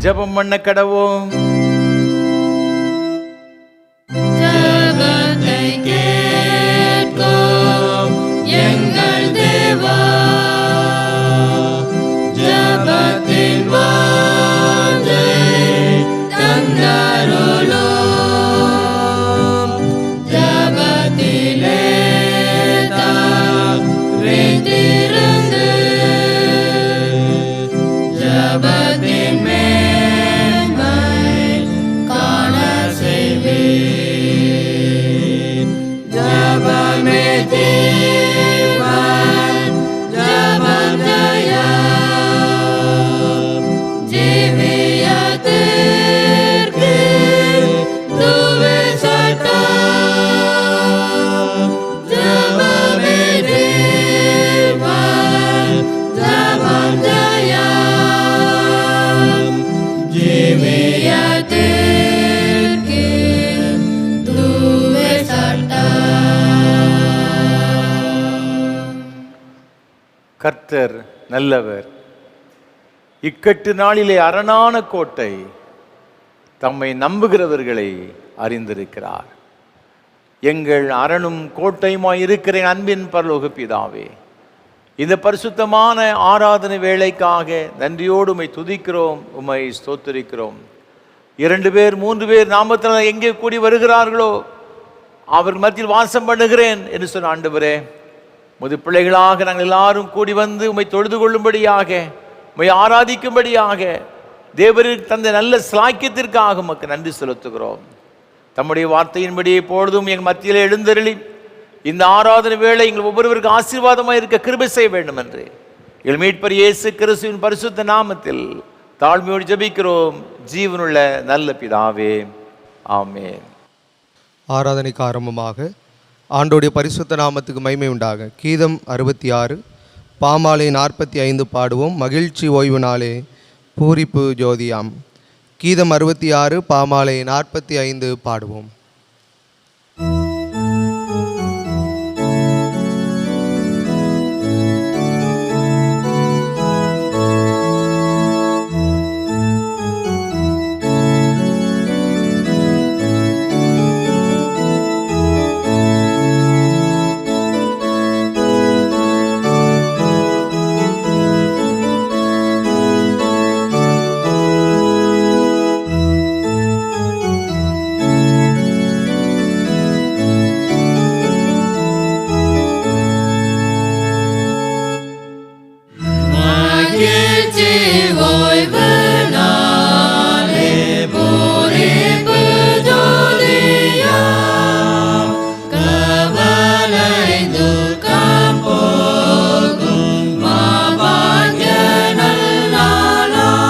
ஜெபம் பண்ண கடவோம். ஜெபத்தை கேட்கும் எங்கள் தேவா, ஜெபத்தின் வாஞ்சை தந்தருளும். ஜெபத்திலே தாழ்த்திருந்து ஜெபத்தின் மேன்மை காண செய்வீர். ஜெபமே ஜீவன், ஜெபம் ஜெயம், ஜீவியத்திற்கு துவே சட்டம். ஜெபமே ஜீவன், ஜெபம் ஜெயம், ஜீவியத்திற்கு துவே சட்டம். கர்த்தர் நல்லவர். இக்கட்டு நாளிலே அரணான கோட்டை தம்மை நம்புகிறவர்களை அறிந்திருக்கிறார். எங்கள் அரணும் கோட்டையுமாய் இருக்கிற அன்பின் பரலோக பிதாவே, இந்த பரிசுத்தமான ஆராதனை வேளைக்காக நன்றியோடு உம்மை துதிக்கிறோம், உம்மை ஸ்தோத்திரிக்கிறோம். 2 பேர் 3 பேர் நாமத்தில் எங்கே கூடி வருகிறார்களோ அவர் மத்தியில் வாசம் பண்ணுகிறேன் என்று சொன்ன ஆண்டவரே, முது பிள்ளைகளாக நாங்கள் எல்லாரும் கூடி வந்து உம்மை தொழுது கொள்ளும்படியாக, உம்மை ஆராதிக்கும்படியாக தேவருக்கு தந்த நல்ல ஸ்லாக்கியத்திற்காக உமக்கு நன்றி செலுத்துகிறோம். தம்முடைய வார்த்தையின்படி எப்பொழுதும் எங்கள் மத்தியில் எழுந்தருளி இந்த ஆராதனை வேளை எங்கள் ஒவ்வொருவருக்கு ஆசீர்வாதமாக இருக்க கிருபை செய்ய வேண்டும் என்று எங்கள் மீட்பர் இயேசு கிறிஸ்துவின் பரிசுத்த நாமத்தில் தாழ்மையோடு ஜெபிக்கிறோம் ஜீவனுள்ள நல்ல பிதாவே, ஆமென். ஆராதனைக்கு ஆரம்பமாக ஆண்டோடைய பரிசுத்த நாமத்துக்கு மகிமை உண்டாக கீதம் 66 பாமாலை 45 பாடுவோம். மகிழ்ச்சி ஓய்வு நாளே பூரிப்பு ஜோதியாம். கீதம் 66 பாமாலை 45 பாடுவோம். மகிழ்ச்சி ஓய்வு நாளே பூரிப்பு ஜோதியாம், கவலை துக்கம் போகும் மாபாக்கிய நல்நாளாம்.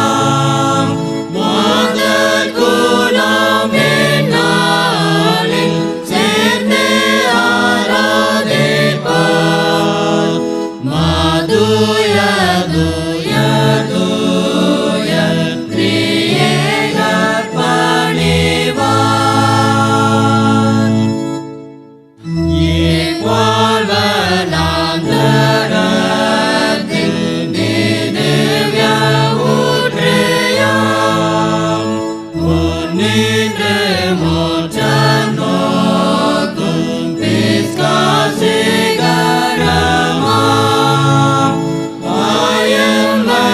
மாதர் குலம் இந்நாளில் சேர்ந்து ஆராதிப்பார். மாதுய துய துய திரியேகர் பணிவார். இக்வால்வனாந்தரத்தில் திவ்ய ஊற்றியாம், முன்னின்று மோட்சம் நோக்கும் பிஸ்காசிகரமாம். ஆயம்மை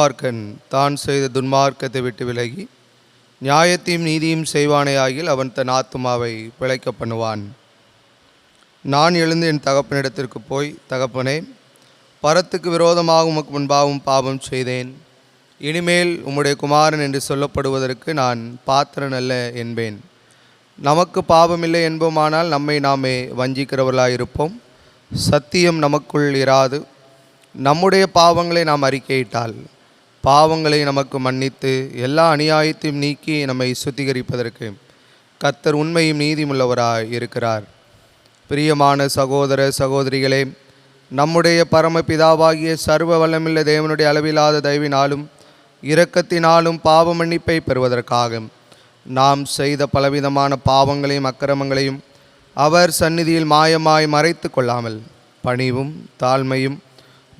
துன்மார்க்கன் தான் செய்த துன்மார்க்கத்தை விட்டு விலகி நியாயத்தையும் நீதியும் செய்வானேயாகில் அவன் தன் ஆத்துமாவை பிழைக்க பண்ணுவான். நான் எழுந்து என் தகப்பனிடத்திற்கு போய், தகப்பனே, பரத்துக்கு விரோதமாக உமக்கு முன்பாகவும் பாவம் செய்தேன். இனிமேல் உம்முடைய குமாரன் என்று சொல்லப்படுவதற்கு நான் பாத்திரன் அல்ல என்பேன். நமக்கு பாவமில்லை என்போமானால் நம்மை நாமே வஞ்சிக்கிறவர்களாயிருப்போம். சத்தியம் நமக்குள் இராது. நம்முடைய பாவங்களை நாம் அறிக்கையிட்டால் பாவங்களை நமக்கு மன்னித்து எல்லா அநியாயத்தையும் நீக்கி நம்மை சுத்திகரிப்பதற்கு கர்த்தர் உண்மையும் நீதியுள்ளவராய் இருக்கிறார். பிரியமான சகோதர சகோதரிகளே, நம்முடைய பரமபிதாவாகிய சர்வ வல்லமுள்ள தேவனுடைய அளவில்லாத தயவினாலும் இரக்கத்தினாலும் பாவ மன்னிப்பை பெறுவதற்காக நாம் செய்த பலவிதமான பாவங்களையும் அக்கிரமங்களையும் அவர் சந்நிதியில் மாயமாய் மறைத்து கொள்ளாமல் பணிவும் தாழ்மையும்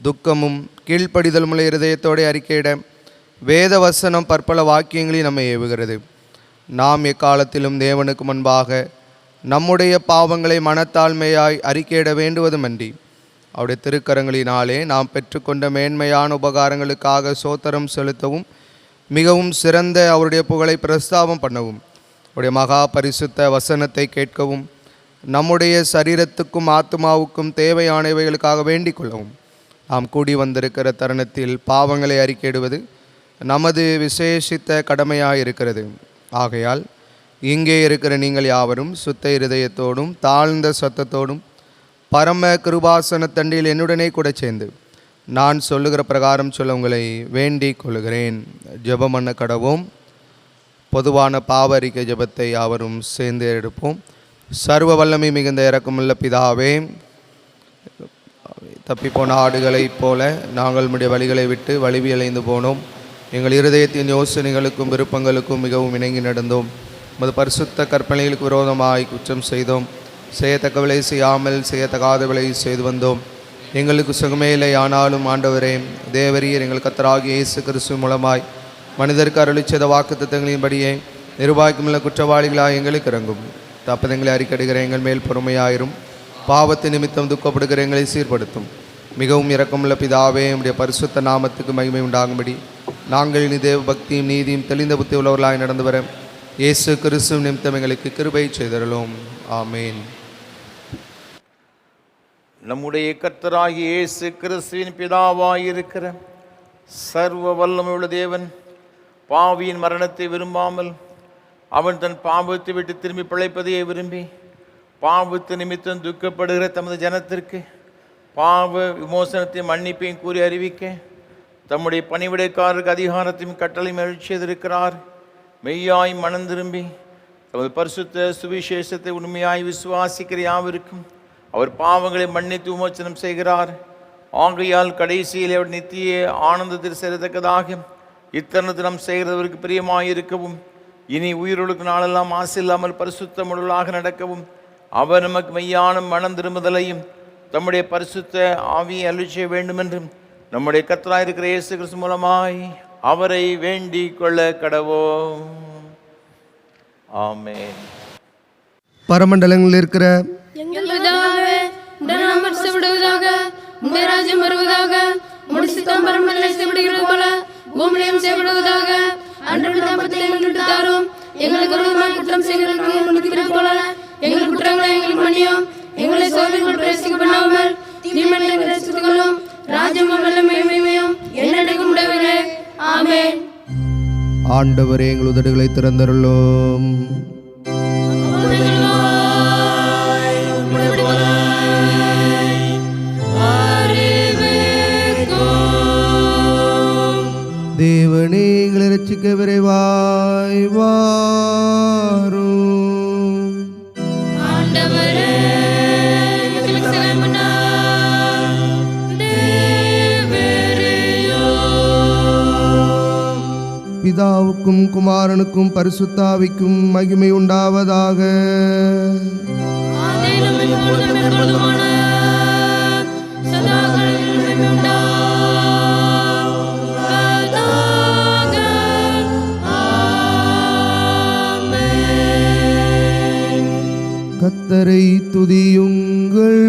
துக்கமும் கீழ்ப்படிதலுமுள்ள இருதயத்தோடு அறிக்கையிட வேத வசனம் பற்பல வாக்கியங்களில் நம்மை ஏவுகிறது. நாம் எக்காலத்திலும் தேவனுக்கு முன்பாக நம்முடைய பாவங்களை மனத்தாழ்மையாய் அறிக்கையிட வேண்டுவதுமன்றி அவருடைய திருக்கரங்களினாலே நாம் பெற்றுக்கொண்ட மேன்மையான உபகாரங்களுக்காக சோத்திரம் செலுத்தவும் மிகவும் சிறந்த அவருடைய புகழை பிரஸ்தாபம் பண்ணவும் அவருடைய மகா பரிசுத்த வசனத்தை கேட்கவும் நம்முடைய சரீரத்துக்கும் ஆத்மாவுக்கும் தேவையானவைகளுக்காக வேண்டிக் கொள்ளவும் நாம் கூடி வந்திருக்கிற தருணத்தில் பாவங்களை அறிக்கையிடுவது நமது விசேஷித்த கடமையாக இருக்கிறது. ஆகையால் இங்கே இருக்கிற நீங்கள் யாவரும் சுத்த இருதயத்தோடும் தாழ்ந்த சத்தத்தோடும் பரம கிருபாசன தண்டில் என்னுடனே கூட சேர்ந்து நான் சொல்லுகிற பிரகாரம் சொல்ல உங்களை வேண்டிக் கொள்கிறேன். ஜெபம் பண்ண கடவோம். பொதுவான பாவ அறிக்கை ஜெபத்தை யாவரும் சேர்ந்து எடுப்போம். சர்வ வல்லமை மிகுந்த இரக்கமுள்ள பிதாவே, தப்பிப்போன ஆடுகளைப் போல நாங்கள் நம்முடைய வழிகளை விட்டு வழிவியலைந்து போனோம். எங்கள் இருதயத்தின் யோசனைகளுக்கும் விருப்பங்களுக்கும் மிகவும் இணங்கி நடந்தோம். உமது பரிசுத்த கற்பனைகளுக்கு விரோதமாய் குற்றம் செய்தோம். செய்யத்தக்கவிலை செய்யாமல் செய்யத்தகாதவிலை செய்து வந்தோம். எங்களுக்கு சுகமே இல்லை. ஆனாலும் ஆண்டவரே தேவரீர் எங்கள் கர்த்தராகிய இயேசு கிறிஸ்து மூலமாய் மனிதருக்கு அருளிச் செய்த வாக்குத்தத்தங்களின்படியே நிர்வாகிக்குமுள்ள குற்றவாளிகளாக எங்களுக்கு இறங்கும். தப்பதங்களை அறிக்கடுகிற எங்கள் மேல் பொறுமையாயிரும். பாவத்தை நிமித்தம் துக்கப்படுகிற எங்களை சீர்படுத்தும். மிகவும் இரக்கமுள்ள பிதாவே, உம்முடைய பரிசுத்த நாமத்துக்கு மகிமை உண்டாகும்படி நாங்கள் இனி தேவ பக்தியும் நீதியும் தெளிந்த புத்தி உள்ளவர்களாய் நடந்து வர இயேசு கிறிஸ்து நிமித்தம் எங்களுக்கு கிருபை செய்தருளும். ஆமேன். நம்முடைய கர்த்தராகிய இயேசு கிறிஸ்துவின் பிதாவாயிருக்கிற சர்வ வல்லமையுள்ள தேவன் பாவியின் மரணத்தை விரும்பாமல் அவன் தன் பாவத்தை விட்டு திரும்பி பிழைப்பதையே விரும்பி பாவத்து நிமித்தம் துக்கப்படுகிற தமது ஜனத்திற்கு பாவ விமோசனத்தையும் மன்னிப்பையும் கூறி அறிவிக்க தம்முடைய பணிவிடைக்காரருக்கு அதிகாரத்தையும் கட்டளையும் எழுச்சியதிருக்கிறார். மெய்யாய் மனம் திரும்பி தமது பரிசுத்த சுவிசேஷத்தை உண்மையாய் விசுவாசிக்கிற யாவருக்கும் அவர் பாவங்களை மன்னித்து விமோசனம் செய்கிறார். ஆகையால் கடைசியில் அவர் நித்திய ஆனந்தத்தில் செல்லத்தக்கதாக இத்தருணத்தில் நாம் செய்கிறவருக்கு பிரியமாயிருக்கவும் இனி உயிர்களுக்கு நாளெல்லாம் ஆசை இல்லாமல் பரிசுத்த முடலாக நடக்கவும் அவர் நமக்கு மெய்யான மனம் திரும்புதலையும் தம்முடைய பரிசுத்த ஆவியை அருளச் செய்ய வேண்டுமென்றும் நம்முடைய கர்த்தராயிருக்கிற இயேசு கிறிஸ்து மூலமாய் அவரை வேண்டிக் கொள்ள கடவோம். ஆமென். பரமண்டலங்களில் இருக்கிற எங்கள் பிதாவே, உம்முடைய நாமம் பரிசுத்தப்படுவதாக, உம்முடைய ராஜ்யம் வருவதாக, உம்முடைய சித்தம் பரமண்டலத்தில் செய்யப்படுகிறது போல பூமியிலும் செய்யப்படுவதாக. அன்றாட அப்பத்தை எங்களுக்கு தாரும். எங்களுக்கு விரோதமாய் குற்றம் செய்கிறவர்களுக்கு மன்னிக்கிறது போல எங்கள் குற்றங்களை எங்களுக்கு மன்னியும். எங்களை சோதனைக்குள் பிரவேசிக்க பண்ணாமல் தீமையை ரட்சித்துக் கொள்ளும். ராஜ்யமும் வல்லமையும் மகிமையும் என்னைக்கும் உடையவரே. ஆமென். ஆண்டவரே, எங்கள் உதடுகளை திறந்தருளும். தேவனே, எங்களை ரட்சிக்க விரைவாய் வாரும். ஆண்டவரே, எங்களுக்கு சகாயம் பண்ணார். பிதாவுக்கும் குமாரனுக்கும் பரிசுத்தாவிக்கும் மகிமை உண்டாவதாக. ஆதியிலும் இப்பொழுதும் எப்பொழுதுமான சதா காலங்களிலும் மகிமை உண்டாவதாக. ஆமென். கர்த்தரை துதியுங்கள்.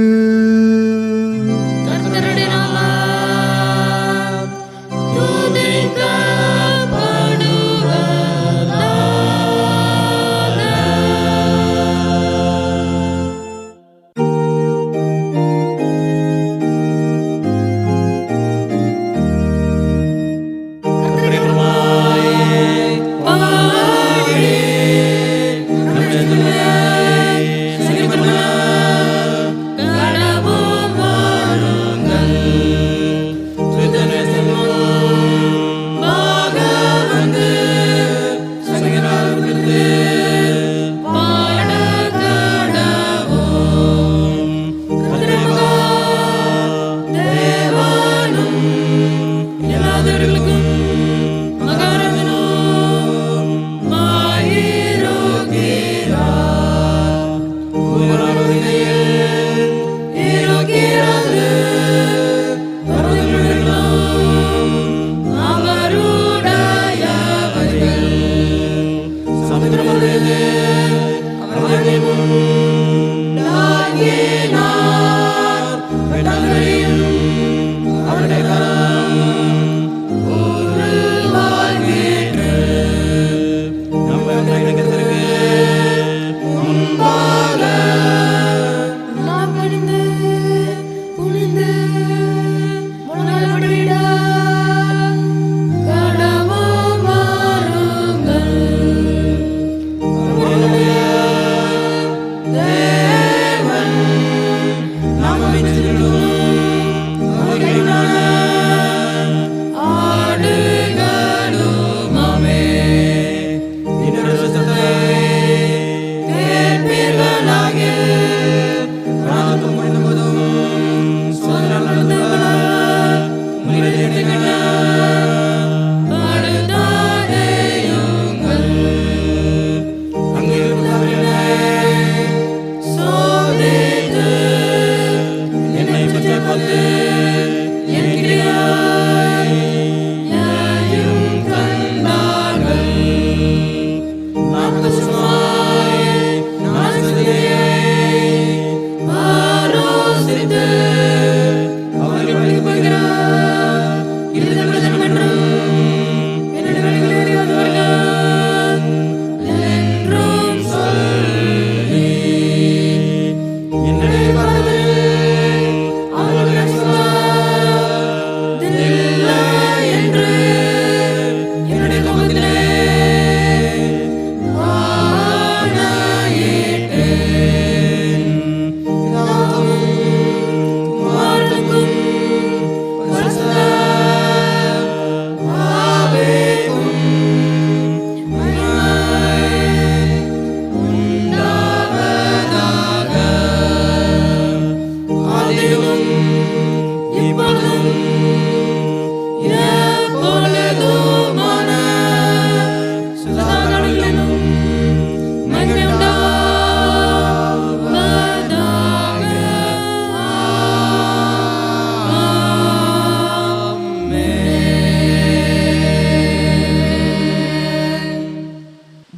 கர்த்தருடைய நாமம் துதிக்க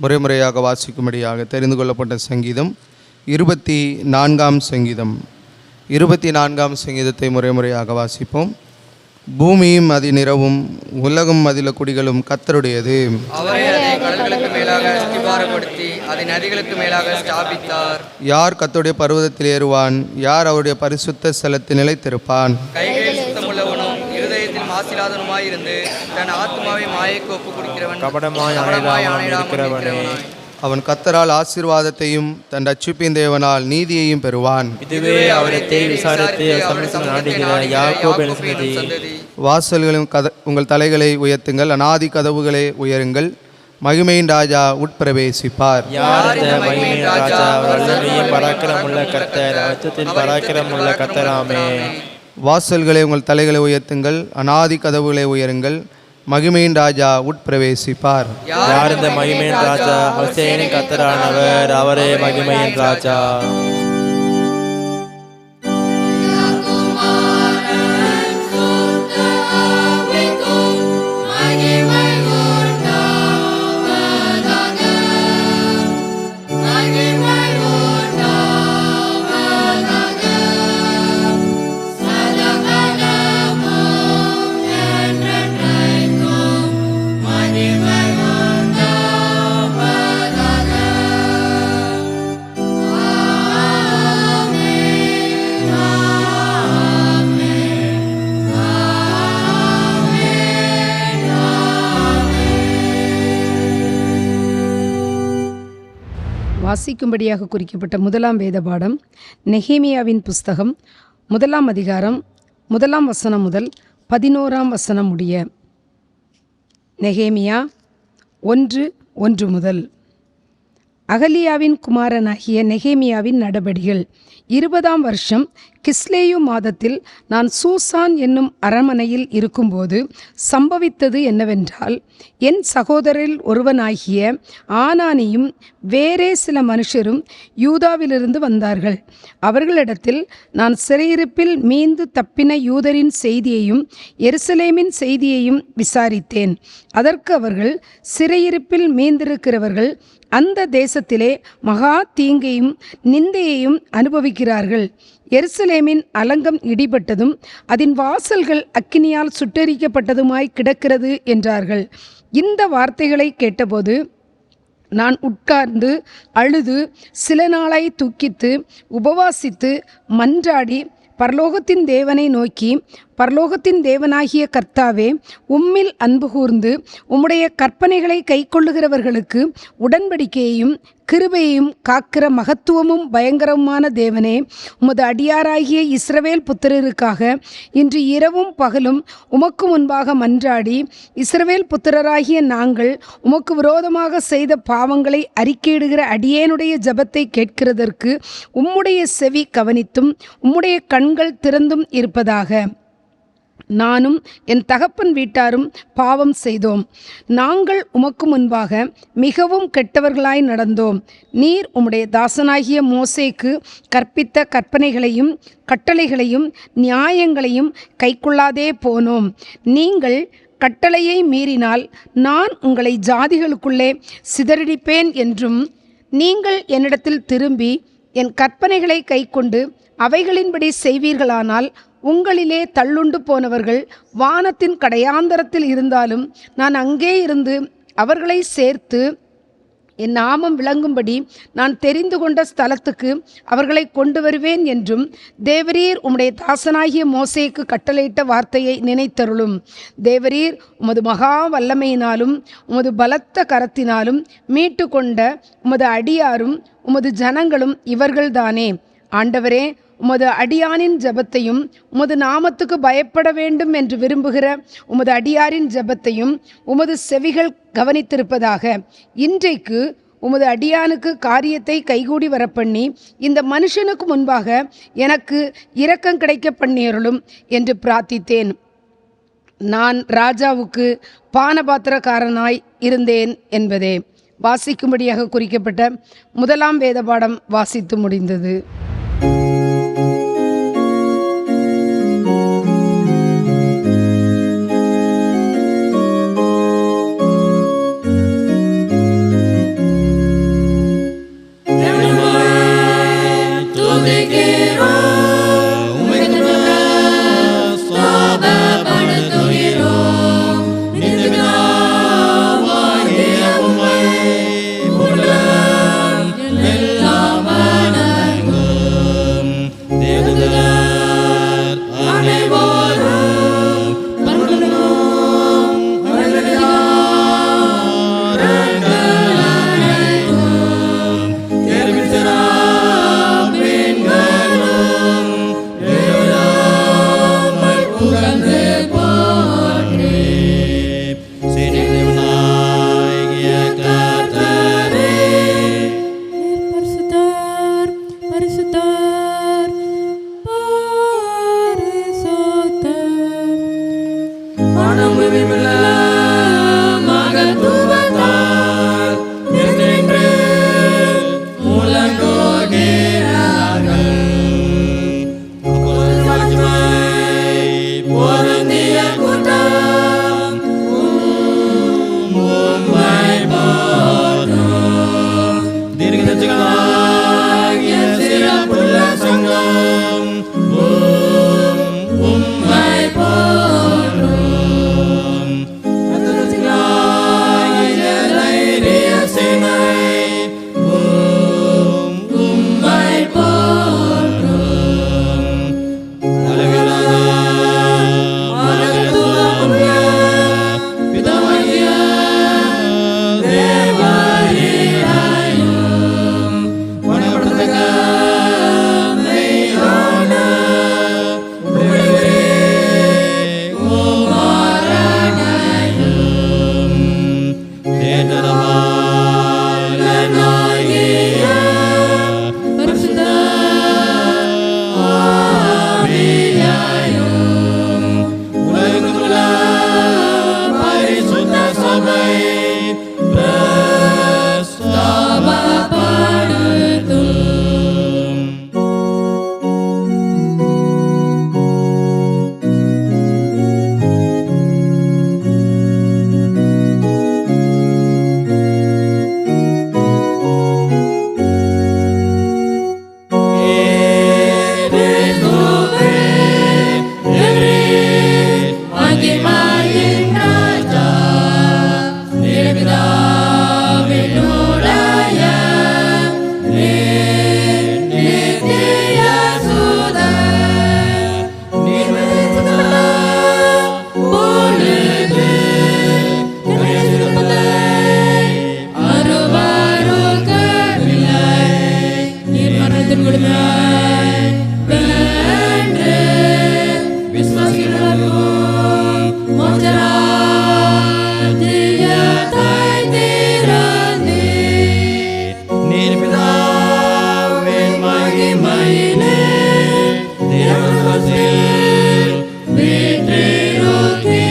முறைமுறையாக வாசிக்கும்படியாக தெரிந்து கொள்ளப்பட்ட சங்கீதம் 24ஆம் சங்கீதம். 24ஆம் சங்கீதத்தை முறைமுறையாக வாசிப்போம். பூமியும் அதன் நிறவும் உலகும் அதில குடிகளும் கர்த்தருடையது. அவரே அதை கடல்களுக்கு மேலாக அஸ்திபாரப்படுத்தி அதை நதிகளுக்கு மேலாக ஸ்தாபித்தார். யார் கர்த்தருடைய பர்வதத்தில் ஏறுவான்? யார் அவருடைய பரிசுத்த ஸ்தலத்தில் நிலைத்திருப்பான்? கைகளில் சுத்தமுள்ளவனும் இருதயத்தில் மாசிலாதனுமாயிருந்து தன் ஆத்மாவை மாயைக்கு ஒப்பு கொடுக்கிறவன் கபடமாய் ஆணையிடாமல் அவன் கர்த்தரால் ஆசீர்வாதத்தையும் தன் ரட்சிப்பின் தேவனால் நீதியையும் பெறுவான். இதுவே அவரத்தை விசாரித்து சமரசம் நாடுகிற யாக்கோபு எனும் சந்ததி. வாசல்களும் உங்கள் தலைகளை உயர்த்துங்கள், அநாதி கதவுகளை உயருங்கள், மகிமையின் ராஜா உட்பிரவேசிப்பார். யார் இந்த மகிமையின் ராஜா? வல்லமையும் பராக்கிரமுள்ள கர்த்தர், அச்சத்தின் பராக்கிரமுள்ள கர்த்தராமே. வாசல்களை உங்கள் தலைகளை உயர்த்துங்கள், அநாதி கதவுகளை உயருங்கள், மகிமையின் ராஜா உட்பிரவேசிப்பார். யார் இந்த மகிமையின் ராஜா? ஹோசேயின் கர்த்தரானவர், அவரே மகிமையின் ராஜா. வாசிக்கும்படியாக குறிக்கப்பட்ட முதலாம் வேத பாடம் நெகேமியாவின் புஸ்தகம் 1ஆம் அதிகாரம் 1ஆம் வசனம் முதல் 11ஆம் வசனம் முடிய. நெகேமியா 1:1 முதல். அகலியாவின் குமாரனாகிய நெகேமியாவின் நடபடிகள் 20ஆம் வருஷம் கிஸ்லேயு மாதத்தில் நான் சூசான் என்னும் அரண்மனையில் இருக்கும்போது சம்பவித்தது என்னவென்றால், என் சகோதரில் ஒருவனாகிய ஆனானியும் வேறே சில மனுஷரும் யூதாவிலிருந்து வந்தார்கள். அவர்களிடத்தில் நான் சிறையிருப்பில் மீந்து தப்பின யூதரின் செய்தியையும் எருசலேமின் செய்தியையும் விசாரித்தேன். அதற்கு அவர்கள், சிறையிருப்பில் மீந்திருக்கிறவர்கள் அந்த தேசத்திலே மகா தீங்கையும் நிந்தையையும் அனுபவிக்கிறார்கள். எருசலேமின் அலங்கம் இடிபட்டதும் அதன் வாசல்கள் அக்கினியால் சுட்டெரிக்கப்பட்டதுமாய் கிடக்கிறது என்றார்கள். இந்த வார்த்தைகளை கேட்டபோது நான் உட்கார்ந்து அழுது சில நாளாய் துக்கித்து உபவாசித்து மன்றாடி பரலோகத்தின் தேவனை நோக்கி, பரலோகத்தின் தேவனாகிய கர்த்தாவே, உம்மில் அன்பு கூர்ந்து உம்முடைய கற்பனைகளை கைக்கொள்ளுகிறவர்களுக்கு உடன்படிக்கையையும் கிருபையையும் காக்கிற மகத்துவமும் பயங்கரமான தேவனே, உமது அடியாராகிய இஸ்ரவேல் புத்திரருக்காக இன்று இரவும் பகலும் உமக்கு முன்பாக மன்றாடி, இஸ்ரவேல் புத்திரராகிய நாங்கள் உமக்கு விரோதமாக செய்த பாவங்களை அறிக்கையிடுகிற அடியேனுடைய ஜெபத்தை கேட்கிறதற்கு உம்முடைய செவி கவனித்தும் உம்முடைய கண்கள் திறந்தும் இருப்பதாக. நானும் என் தகப்பன் வீட்டாரும் பாவம் செய்தோம். நாங்கள் உமக்கு முன்பாக மிகவும் கெட்டவர்களாய் நடந்தோம். நீர் உம்முடைய தாசனாகிய மோசேக்கு கற்பித்த கற்பனைகளையும் கட்டளைகளையும் நியாயங்களையும் கைக்கொள்ளாதே போனோம். நீங்கள் கட்டளையை மீறினால் நான் உங்களை ஜாதிகளுக்குள்ளே சிதறடிப்பேன் என்றும், நீங்கள் என்னிடத்தில் திரும்பி என் கற்பனைகளை கைக்கொண்டு அவைகளின்படி செய்வீர்களானால் உங்களிலே தள்ளுண்டு போனவர்கள் வானத்தின் கடையாந்தரத்தில் இருந்தாலும் நான் அங்கே இருந்து அவர்களை சேர்த்து என் நாமம் விளங்கும்படி நான் தெரிந்து கொண்ட ஸ்தலத்துக்கு அவர்களை கொண்டு வருவேன் என்றும் தேவரீர் உம்முடைய தாசனாகிய மோசேக்கு கட்டளையிட்ட வார்த்தையை நினைத்தருளும். தேவரீர் உமது மகா வல்லமையினாலும் உமது பலத்த கரத்தினாலும் மீட்டு கொண்ட உமது அடியாரும் உமது ஜனங்களும் இவர்கள்தானே. ஆண்டவரே, உமது அடியானின் ஜெபத்தையும் உமது நாமத்துக்கு பயப்பட வேண்டும் என்று விரும்புகிற உமது அடியாரின் ஜெபத்தையும் உமது செவிகள் கவனித்திருப்பதாக. இன்றைக்கு உமது அடியானுக்கு காரியத்தை கைகூடி வரப்பண்ணி இந்த மனுஷனுக்கு முன்பாக எனக்கு இரக்கம் கிடைக்க பண்ணியருளும் என்று பிரார்த்தித்தேன். நான் ராஜாவுக்கு பானபாத்திரக்காரனாய் இருந்தேன் என்பதே. வாசிக்கும்படியாக குறிக்கப்பட்ட 1ஆம் வேத பாடம் வாசித்து முடிந்தது. Amen. விசுவாசிகளும் மோட்சராஜ்யத்தை திறந்தே நீர் பிதாவின் மகிமையிலே தேவலோகத்தில் வீற்றிருக்கிறீர்.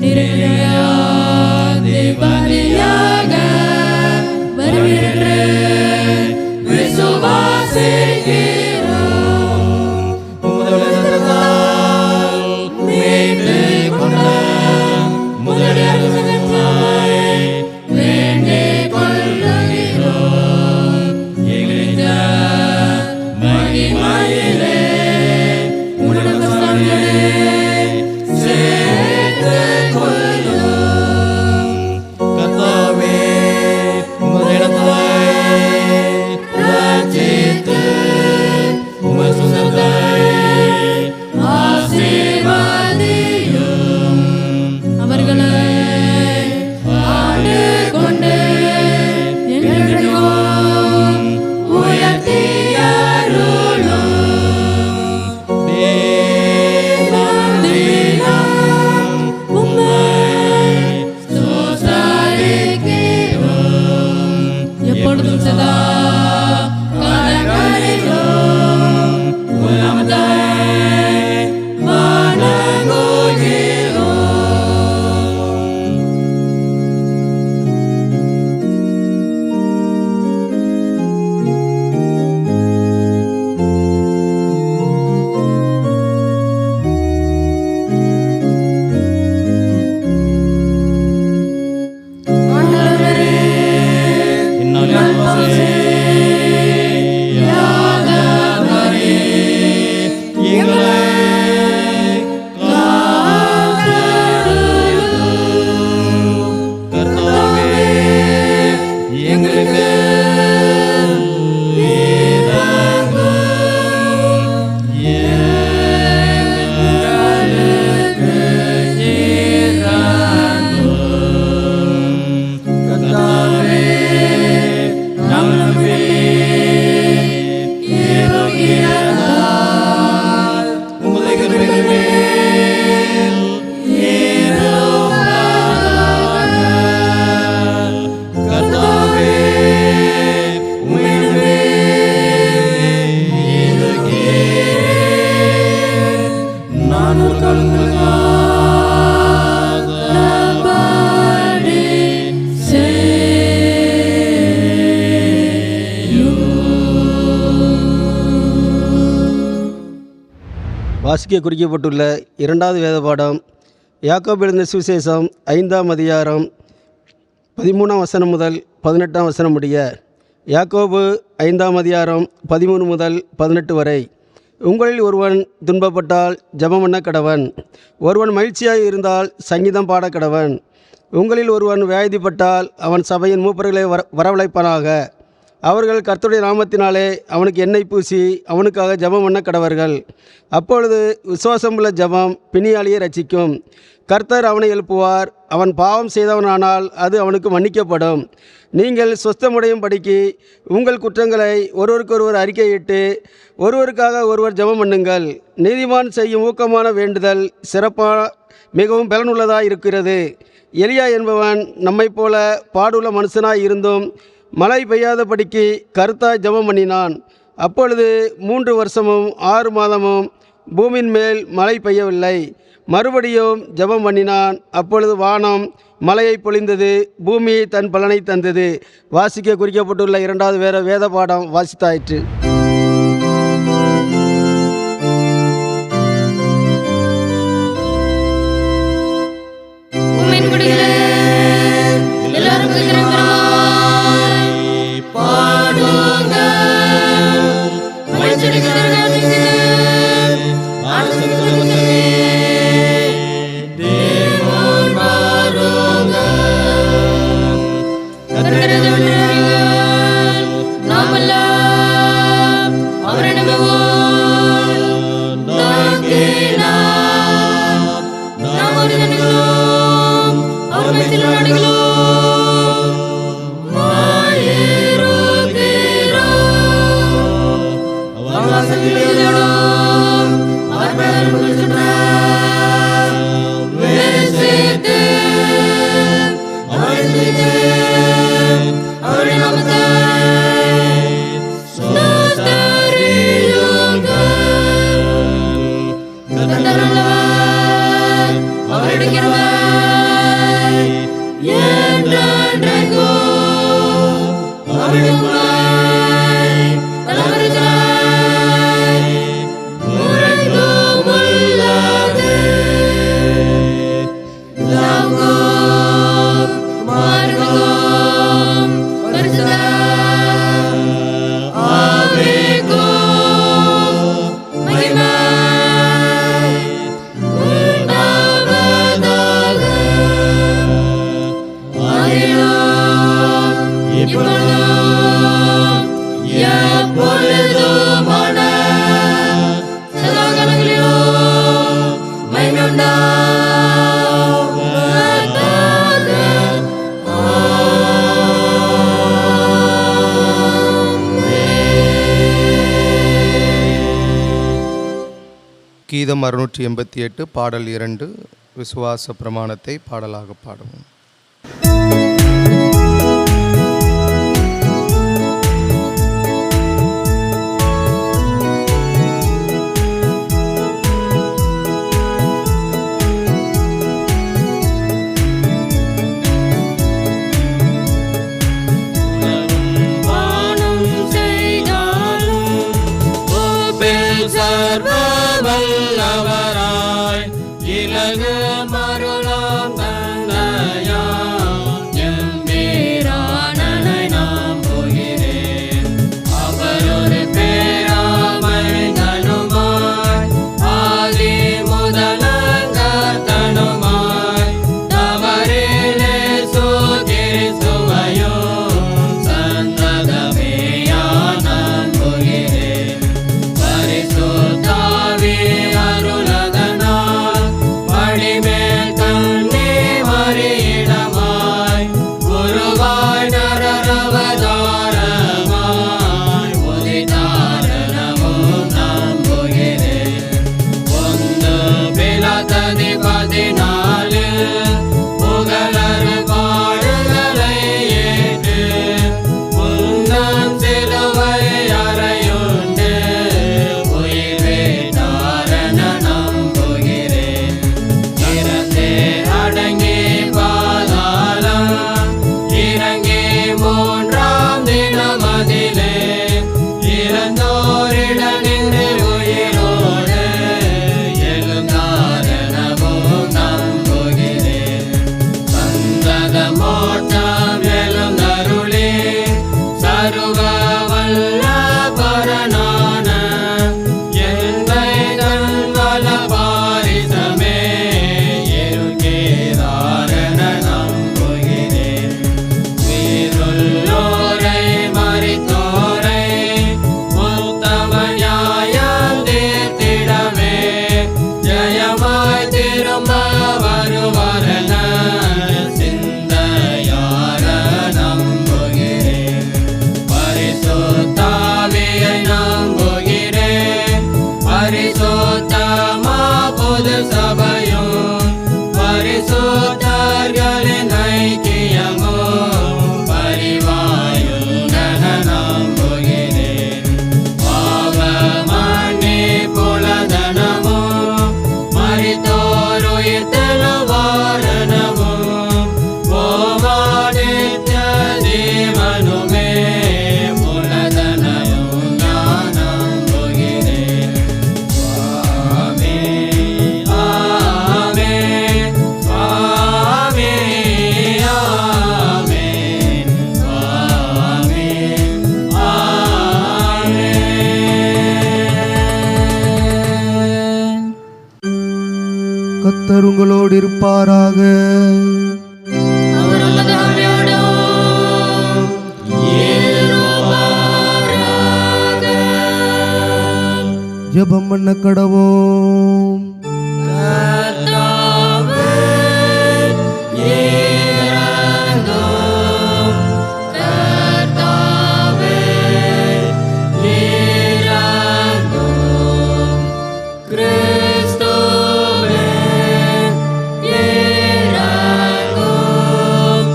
நிர்யாதிபதியாக வருவீரென்று விசுவாசிக்கிறோம். உமது விளையாட்டுத்தால் மீட்டுக் கொண்ட முதலியார் சுகமாய் வேண்டிக் கொள்ளுகிறோம். எங்களின் மகிமையிலே உம்முடைய பிரசன்னத்திலே சேர்த்துக் கொள்ளும். கர்த்தாவே, உமது இடத்தை ரட்சித்து உமது சுதந்திரத்தை ஆசீர்வதியும். அவர்களை ஆண்டு கொண்டு என்றென்றைக்கும் உயர்த்தி அருளும். தினம் தினம் உம்மை ஸ்தோத்திரிக்கிறோம். எப்பொழுதும் சதா காலங்களிலும் உம் நாமத்தை வணங்குகிறோம். வாசிக்க குறிக்கப்பட்டுள்ள இரண்டாவது வேத பாடம் யாக்கோபு எழுதின சுவிசேஷம் 5ஆம் அதிகாரம் 13ஆம் வசனம் முதல் 18ஆம் வசனம் முடிய. யாக்கோபு 5ஆம் அதிகாரம் 13 முதல் 18 வரை. உங்களில் ஒருவன் துன்பப்பட்டால் ஜெபம் பண்ண கடவன். ஒருவன் மகிழ்ச்சியாக இருந்தால் சங்கீதம் பாட கடவன். உங்களில் ஒருவன் வியாதிப்பட்டால் அவன் சபையின் மூப்பர்களை வரவழைப்பானாக. அவர்கள் கர்த்தருடைய நாமத்தினாலே அவனுக்கு எண்ணெய் பூசி அவனுக்காக ஜெபம் பண்ண கடவர்கள். அப்பொழுது விசுவாசமுள்ள ஜெபம் பிணியாளியை ரட்சிக்கும். கர்த்தர் அவனை எழுப்புவார். அவன் பாவம் செய்தவனானால் அது அவனுக்கு மன்னிக்கப்படும். நீங்கள் சொஸ்தமுடையும் படிக்கு உங்கள் குற்றங்களை ஒருவருக்கொருவர் அறிக்கையிட்டு ஒருவருக்காக ஒருவர் ஜெபம் பண்ணுங்கள். நீதிமான் செய்யும் ஊக்கமான வேண்டுதல் சிறப்பான மிகவும் பலனுள்ளதாக இருக்கிறது. எலியா என்பவன் நம்மைப் போல பாடுள்ள மனுஷனாய் இருந்தும் மழை பெய்யாதபடிக்கு கருத்தாய் ஜெபம் பண்ணினான். அப்பொழுது 3 வருஷமும் 6 மாதமும் பூமியின் மேல் மழை பெய்யவில்லை. மறுபடியும் ஜெபம் பண்ணினான். அப்பொழுது வானம் மழையை பொழிந்தது, பூமி தன் பலனை தந்தது. வாசிக்க குறிக்கப்பட்டுள்ள இரண்டாவது வேத பாடம் வாசித்தாயிற்று. அவர் கீதம் 688 பாடல் 2 விசுவாச பிரமாணத்தை பாடலாக பாடுவோம். சர்வவல்லவராய் இலகு மருளாம் தந்தையாம் எம்பீரானனை நாம் போகிறேன். அவர் ஒரு பேராமை தனுமாய் ஆதி முதலங்கர்த்தனுமாய் தவறிலே சுகிறிஸ்துவையும் சந்ததமேயான் நாம் போகிறேன். பரிசுத்தாவி அருளதனால் படிமேல் தண்ணி மறியிடமாய் குருவாய் நரரவதாரமாய் உதிதாரணமும் நம்புகிறேன். ஒன்று பிலாத்ததி 14 புகழறு பாடுகளை ஏற்று முன்னம் சிலுவை அறையுண்டு உயிர் வேண்டாரென நம்புகிறேன். இறந்தே அடங்கி பாதாளம் இறங்கி 3ஆம் தினம் அதிலே இறந்தோரிடம் நின்று உயிரோடு எழுந்தாரெனவும் நம்புகிறேன். சந்தத மோட்சம் எழுந்தருளே சர்வ வல்ல பரனான எந்தை தன் வல பாரிசமே இருக்கிறாரென நம்புகிறேன். உயிருள்ளோரை மரித்தோரை உத்தம நியாயம் தீர்த்திடமே ஜெயமாய் திரும்ப வருவாரென சிந்தையார நம்புகிறேன். பரிசுத்தாவியை நம்புகிறேன். பரிசுத்தமா பொது சபையும் பரிசுத்தர்களின் ஐக்கியமும் பரிவாயுண்டன நம்புகிறேன். பாவ மன்னிப்புலதனமும் மரித்தோர் உயிர்த்தெழுவாரணமும் ஓவானித்ய ஜீவனுமே புலதனமும் நான் நம்புகிறேன். சுவாமி ஆமென் சுவாமி ஆமென் சுவாமி ஆமென். கர்த்தர் உங்களோடு இருப்பாராக. அவர் உள்ள தாழ்மையோடும் இருப்பாராக. ஜெபம் பண்ண கடவோம். கர்த்தாவே, இரங்கும். கர்த்தாவே, இரங்கும். கிறிஸ்துவே, இரங்கும்.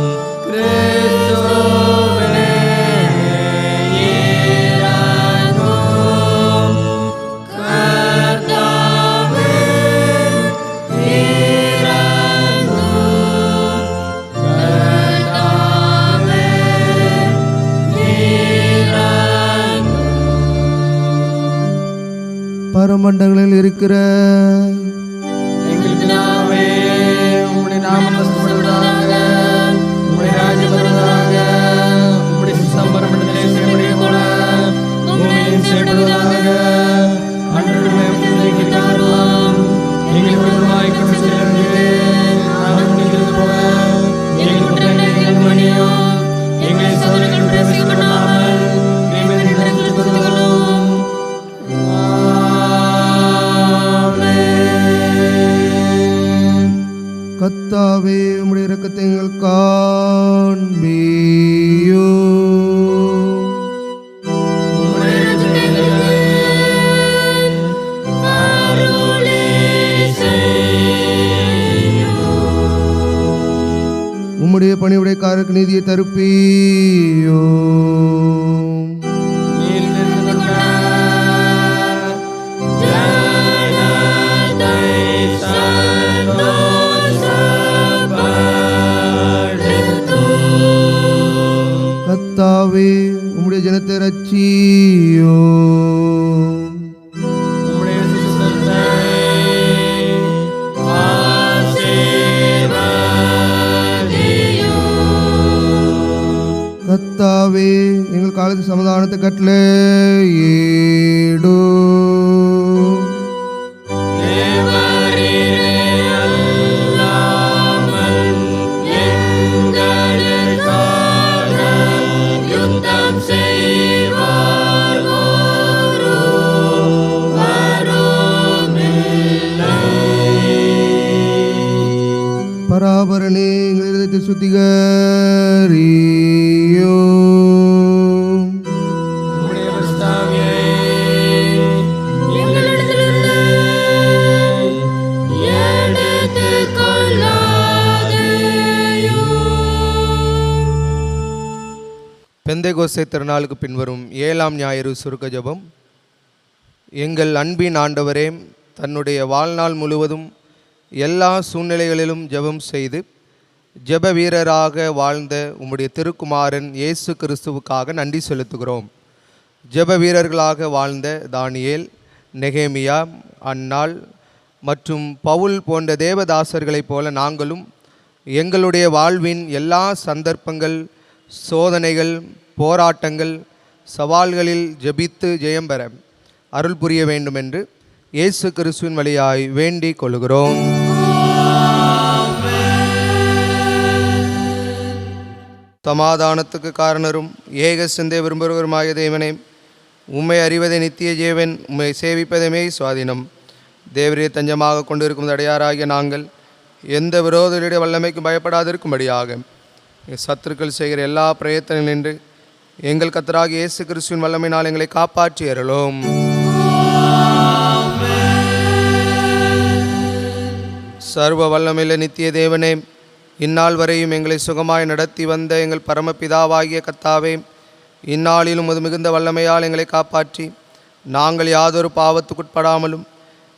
கிறிஸ்துவே, இரங்கும். கர்த்தாவே, பரமண்டங்களில் இருக்கிற எங்கள் பிதாவே, உம்முடைய நாமம் மகிமைப்படுவதாக. உம்முடைய ராஜ்யம் வருவதாக. உம்முடைய சித்தம் பரமண்டலத்திலே செய்யப்படுவது போல பூமியிலும் செய்யப்படுவதாக. அன்றாடம் எங்களுக்கு தாரும். எங்கள் விரோதமாய் குற்றம் செய்யாதீரே. நாங்கள் மன்னிக்கிறது போல எங்கள் குற்றங்களை எங்களுக்கு மன்னியும். எங்களை சோதனைகள் பிரவேசிக்கப்படாமல் தீமையிலிருந்து எங்களை காத்துக்கொள்ளும். ஆமென். மணி உடைக்காரருக்கு நீதியை தருப்பீயோ. நீர் தெரிந்து கொண்ட கர்த்தாவே உம்முடைய ஜனத்தை ரட்சியோ. உம்முடைய சித்தத்தை கர்த்தாவே எங்கள் காலத்து சமாதானத்தை கட்டளை ஏடோ. பராபரனே எங்கள் இதயத்தை சுத்திகரியோ. உம்முடைய பிரஸ்தாவியை எங்களிடத்திலிருந்து எடுத்துக் கொள்ளாதேயும். பெந்தைகோஸ்தே திருநாளுக்கு பின்வரும் 7ஆம் ஞாயிறு சுருக்க ஜெபம். எங்கள் அன்பின் ஆண்டவரே, தன்னுடைய வாழ்நாள் முழுவதும் எல்லா சூழ்நிலைகளிலும் ஜெபம் செய்து ஜெப வீரராக வாழ்ந்த உம்முடைய திருக்குமாரன் இயேசு கிறிஸ்துவுக்காக நன்றி செலுத்துகிறோம். ஜெப வீரர்களாக வாழ்ந்த தானியேல், நெகேமியா, அன்னாள் மற்றும் பவுல் போன்ற தேவதாசர்களைப் போல நாங்களும் எங்களுடைய வாழ்வின் எல்லா சந்தர்ப்பங்கள், சோதனைகள், போராட்டங்கள், சவால்களில் ஜெபித்து ஜெயம் பெற அருள் புரிய வேண்டும் என்று இயேசு கிறிஸ்துவின் வழியாய் வேண்டிக் கொள்கிறோம். சமாதானத்துக்கு காரணரும் ஏக சிந்தை விரும்புகிறவருமாய தேவனே, உம்மை அறிவதை நித்திய ஜீவன், உம்மை சேவிப்பதுமே சுவாதீனம். தேவரே தஞ்சமாக கொண்டிருக்கும் தடையாராகிய நாங்கள் எந்த விரோதருடைய வல்லமைக்கும் பயப்படாதிருக்கும்படியாக சத்துருக்கள் செய்கிற எல்லா பிரயத்தனங்கள் நின்று எங்கள் கர்த்தராகிய இயேசு கிறிஸ்துவின் வல்லமையினால் எங்களை காப்பாற்றி அருளும். சர்வ வல்லமையுள்ள நித்திய தேவனே, இந்நாள் வரையும் எங்களை சுகமாய் நடத்தி வந்த எங்கள் பரமபிதாவாகிய கர்த்தாவே, இந்நாளிலும் அது மிகுந்த வல்லமையால் எங்களை காப்பாற்றி நாங்கள் யாதொரு பாவத்துக்குட்படாமலும்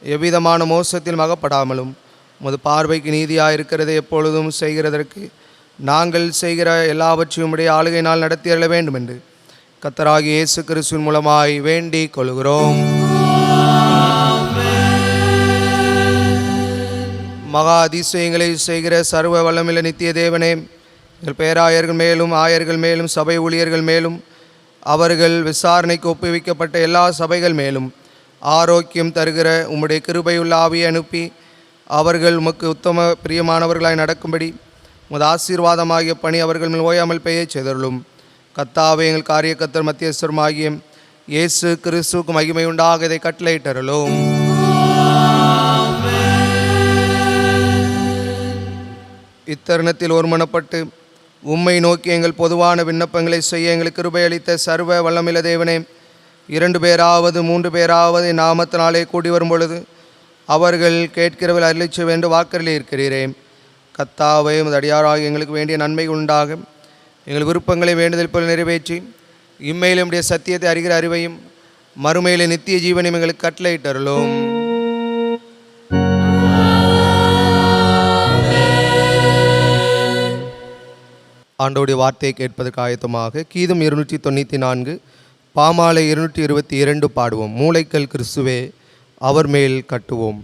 எவ்விதமான மோசத்தில் அகப்படாமலும் உமது பார்வைக்கு நீதியாயிருக்கிறதை எப்பொழுதும் செய்கிறதற்கு நாங்கள் செய்கிற எல்லாவற்றையும் உடைய ஆளுகையினால் நடத்தி அருள வேண்டும் என்று கர்த்தராகிய இயேசு கிறிஸ்துவின் மூலமாய் வேண்டிக் கொள்கிறோம். மகா அதிசயங்களை செய்கிற சர்வ வல்லமையுள்ள நித்திய தேவனே, எங்கள் பேராயர்கள் மேலும் ஆயர்கள் மேலும் சபை ஊழியர்கள் மேலும் அவர்கள் விசாரணைக்கு ஒப்புவிக்கப்பட்ட எல்லா சபைகள் மேலும் ஆரோக்கியம் தருகிற உம்முடைய கிருபையுள்ள ஆவியை அனுப்பி அவர்கள் உமக்கு உத்தம பிரியமானவர்களாய் நடக்கும்படி உமது ஆசீர்வாதமாகிய பணி அவர்கள் மேல் ஓயாமல் பெய்யச் செய்தருளும். கர்த்தாவே, எங்கள் காரியக்கர்த்தர் மத்தியஸ்தருமாகிய இயேசு கிறிஸ்துவுக்கு மகிமை உண்டாக இதை கட்டளையிட்டருளும். இத்தருணத்தில் ஒருமனப்பட்டு உம்மை நோக்கி எங்கள் பொதுவான விண்ணப்பங்களை செய்ய எங்களுக்கு கிருபை அளித்த சர்வ வல்லமையுள்ள தேவனே, 2 பேராவது 3 பேராவது நாமத்தினாலே கூடி வரும் பொழுது அவர்கள் கேட்கிறவர்கள் அருளிச்ச வேண்டும் வாக்கரில் இருக்கிறீரே. கர்த்தாவே, உமது அடியாராக எங்களுக்கு வேண்டிய நன்மை உண்டாக எங்கள் விருப்பங்களை வேண்டுதல் போல் நிறைவேற்றி இம்மையில் நம்முடைய சத்தியத்தை அறிகிற அறிவையும் மறுமையிலே நித்திய ஜீவனையும் எங்களுக்கு கட்டளையிட்டருளும். ஆண்டோடைய வார்த்தையை கேட்பதற்கு ஆயத்தமாக கீதம் 294 பாமாலை 222 பாடுவோம். மூளைக்கல் கிறிஸ்துவே அவர் மேல் கட்டுவோம்.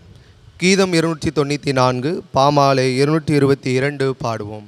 கீதம் 294 பாமாலை 222 பாடுவோம்.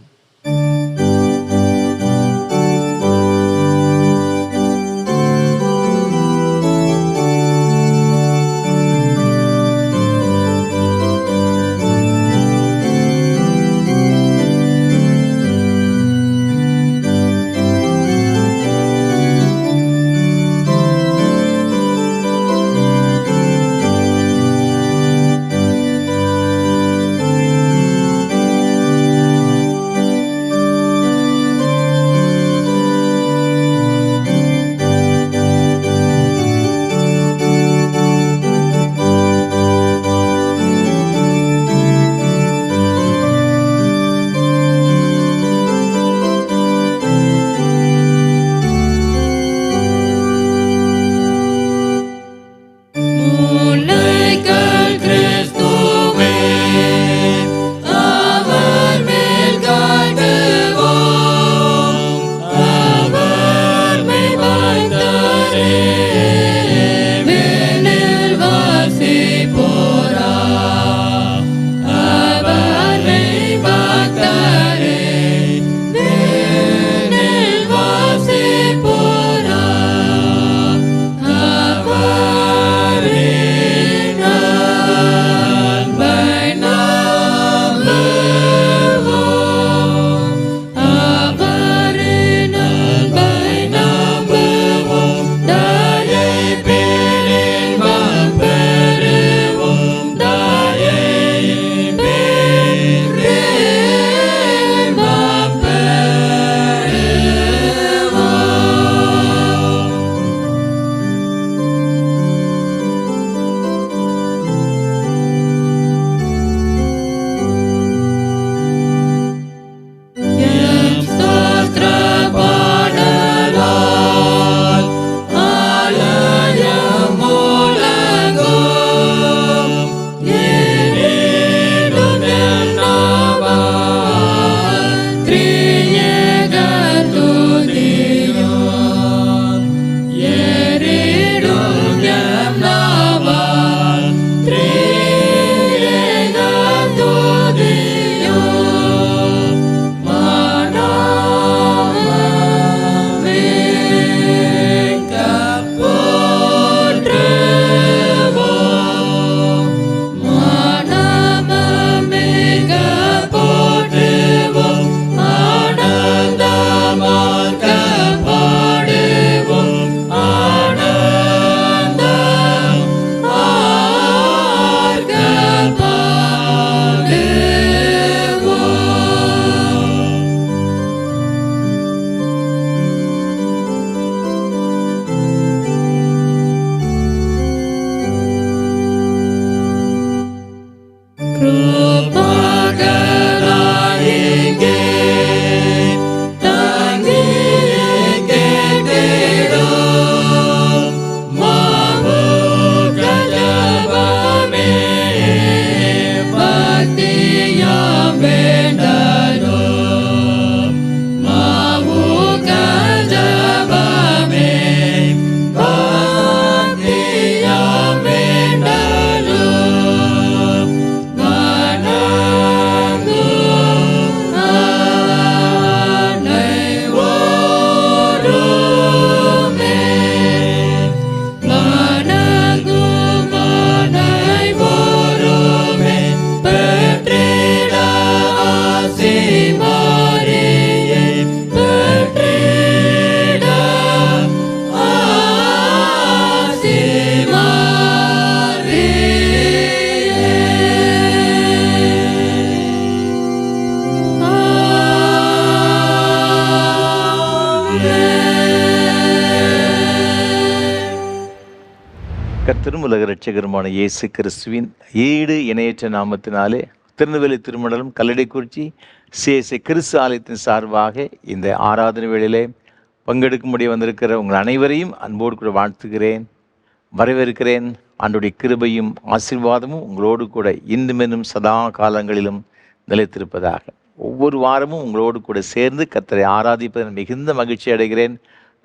கர்த்தரும் உலக இரட்சகருமான இயேசு கிறிஸ்துவின் ஈடு இணையற்ற நாமத்தினாலே திருநெல்வேலி திருமண்டலம் கல்லடைக்குறிச்சி சிஎஸ்ஐ கிறிஸ்து ஆலயத்தின் சார்பாக இந்த ஆராதனை வேளையிலே பங்கெடுக்கும்படி வந்திருக்கிற உங்கள் அனைவரையும் அன்போடு கூட வாழ்த்துகிறேன், வரவேற்கிறேன். ஆண்டவருடைய கிருபையும் ஆசீர்வாதமும் உங்களோடு கூட இன்னுமென்னும் சதா காலங்களிலும் நிலைத்திருப்பதாக. ஒவ்வொரு வாரமும் உங்களோடு கூட சேர்ந்து கர்த்தரை ஆராதிப்பதில் மிகுந்த மகிழ்ச்சி அடைகிறேன்.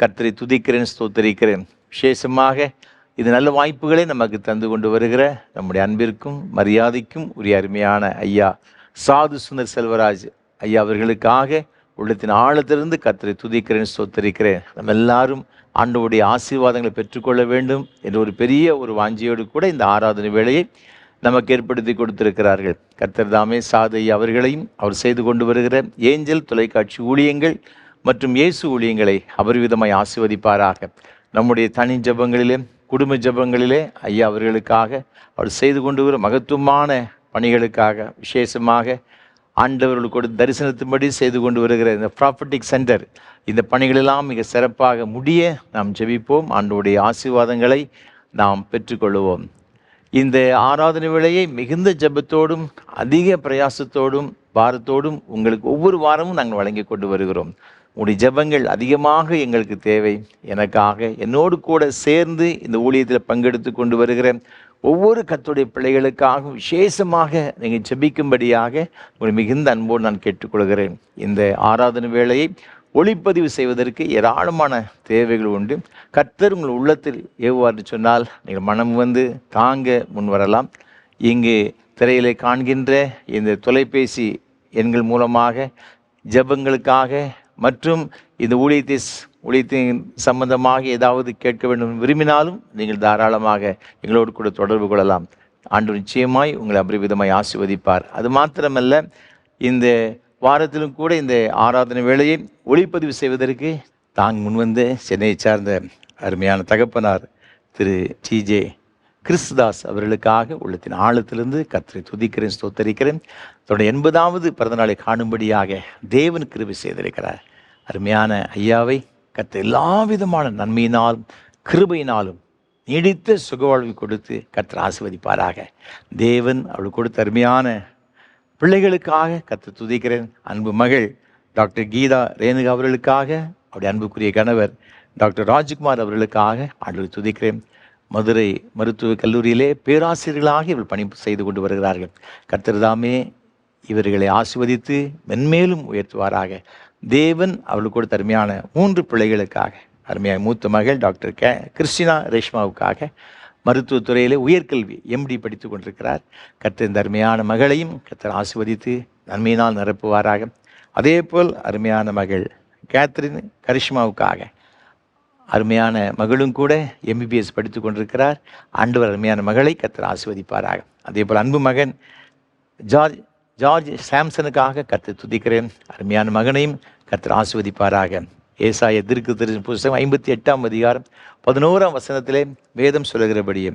கர்த்தரை துதிக்கிறேன், ஸ்தோத்தரிக்கிறேன். விசேஷமாக இது நல்ல வாய்ப்புகளை நமக்கு தந்து கொண்டு வருகிற நம்முடைய அன்பிற்கும் மரியாதைக்கும் உரிய அருமையான ஐயா சாது சுந்தர் செல்வராஜ் ஐயா அவர்களுக்காக உள்ளத்தின் ஆழத்திலிருந்து கர்த்தரை துதிக்கிறேன், ஸ்தோத்தரிக்கிறேன். நம்ம எல்லாரும் ஆண்டவருடைய ஆசீர்வாதங்களை பெற்றுக்கொள்ள வேண்டும் என்ற ஒரு பெரிய ஒரு வாஞ்சியோடு கூட இந்த ஆராதனை வேளையை நமக்கு ஏற்படுத்தி கொடுத்திருக்கிறார்கள். கர்த்தர் தாமே சாது ஐயா அவர்களையும் அவர் செய்து கொண்டு வருகிற ஏஞ்சல் தொலைக்காட்சி ஊழியங்கள் மற்றும் இயேசு ஊழியங்களை அபரிவிதமாய் ஆசீர்வதிப்பாராக. நம்முடைய தனி ஜபங்களிலே, குடும்ப ஜபங்களிலே ஐயா அவர்களுக்காக அவர் செய்து கொண்டு வரும் மகத்துவமான பணிகளுக்காக, விசேஷமாக ஆண்டவர்களுக்கு கொடுத்த தரிசனத்தின்படி செய்து கொண்டு வருகிற இந்த ப்ராப்பர்ட்டிக் சென்டர், இந்த பணிகளெல்லாம் மிக சிறப்பாக முடிய நாம் ஜெபிப்போம். ஆண்டவருடைய ஆசீர்வாதங்களை நாம் பெற்றுக்கொள்வோம். இந்த ஆராதனை வேளையை மிகுந்த ஜெபத்தோடும் அதிக பிரயாசத்தோடும் பாரத்தோடும் உங்களுக்கு ஒவ்வொரு வாரமும் நாங்கள் வழங்கி கொண்டு வருகிறோம். உங்களுடைய ஜெபங்கள் அதிகமாக எங்களுக்கு தேவை. எனக்காக என்னோடு கூட சேர்ந்து இந்த ஊழியத்தில் பங்கெடுத்து கொண்டு வருகிற ஒவ்வொரு கர்த்தருடைய பிள்ளைகளுக்காக விசேஷமாக நீங்கள் ஜெபிக்கும்படியாக ஒரு மிகுந்த அன்போடு நான் கேட்டுக்கொள்கிறேன். இந்த ஆராதனை வேளையை ஒளிப்பதிவு செய்வதற்கு ஏராளமான தேவைகள் உண்டு. கர்த்தர் உங்கள் உள்ளத்தில் ஏவுவார்னு சொன்னால் நீங்கள் மனம் வந்து தாங்க முன் வரலாம். இங்கு திரையிலே காண்கின்ற இந்த தொலைபேசி எண்கள் மூலமாக ஜெபங்களுக்காக மற்றும் இந்த ஊழியத்தின் சம்பந்தமாக ஏதாவது கேட்க வேண்டும் விரும்பினாலும் நீங்கள் தாராளமாக எங்களோடு கூட தொடர்பு கொள்ளலாம். ஆண்டவர் நிச்சயமாய் உங்களை அபரிவிதமாய் ஆசீர்வதிப்பார். அது மாத்திரமல்ல, இந்த வாரத்திலும் கூட இந்த ஆராதனை வேளையை ஒளிப்பதிவு செய்வதற்கு தாங்க முன்வந்த சென்னையை சார்ந்த அருமையான தகப்பனார் திரு TJ கிறிஸ்துதாஸ் அவர்களுக்காக உள்ளத்தின் ஆழத்திலிருந்து கர்த்தரை துதிக்கிறேன், ஸ்தோத்தரிக்கிறேன். தன்னுடைய 80வது பிறந்தநாளை காணும்படியாக தேவன் கிருபை செய்திருக்கிறார். அருமையான ஐயாவை கர்த்தர் எல்லா விதமான நன்மையினாலும் கிருபையினாலும் நீடித்த சுகவாழ்வை கொடுத்து கர்த்தர் ஆசீர்வதிப்பாராக. தேவன் அவளுக்கு கொடுத்த அருமையான பிள்ளைகளுக்காக கர்த்தர் துதிக்கிறேன். அன்பு மகள் டாக்டர் கீதா ரேணுகா அவர்களுக்காக, அவருடைய அன்புக்குரிய கணவர் டாக்டர் ராஜ்குமார் அவர்களுக்காக ஆண்டவரை துதிக்கிறேன். மதுரை மருத்துவக் கல்லூரியிலே பேராசிரியர்களாக இவர்கள் பணி செய்து கொண்டு வருகிறார்கள். கர்த்தர் தாமே இவர்களை ஆசீர்வதித்து மென்மேலும் உயர்த்துவாராக. தேவன் அவளுக்கு கொடுத்த அருமையான 3 பிள்ளைகளுக்காக, அருமையான மூத்த மகள் டாக்டர் கிறிஸ்டினா ரேஷ்மாவுக்காக மருத்துவத்துறையிலே உயர்கல்வி MD படித்து கொண்டிருக்கிறார். கர்த்தர் இந்த அருமையான மகளையும் கர்த்தர் ஆசீர்வதித்து நன்மையினால் நிரப்புவாராக. அதே போல் அருமையான மகள் கேத்ரின் கரிஷ்மாவுக்காக, அருமையான மகளும் கூட MBBS படித்து கொண்டிருக்கிறார். ஆண்டவர் அருமையான மகளை கர்த்தர் ஆசீர்வதிப்பாராக. அதே போல் அன்பு மகன் ஜார்ஜ் சாம்சனுக்காக கர்த்தர் துதிக்கிறேன். அருமையான மகனையும் கர்த்தர் ஆசீர்வதிப்பாராக. ஏசாயா தீர்க்கதரிசன புத்தகம் 58ஆம் அதிகாரம் 11ஆம் வசனத்திலே வேதம் சொல்லுகிறபடியே,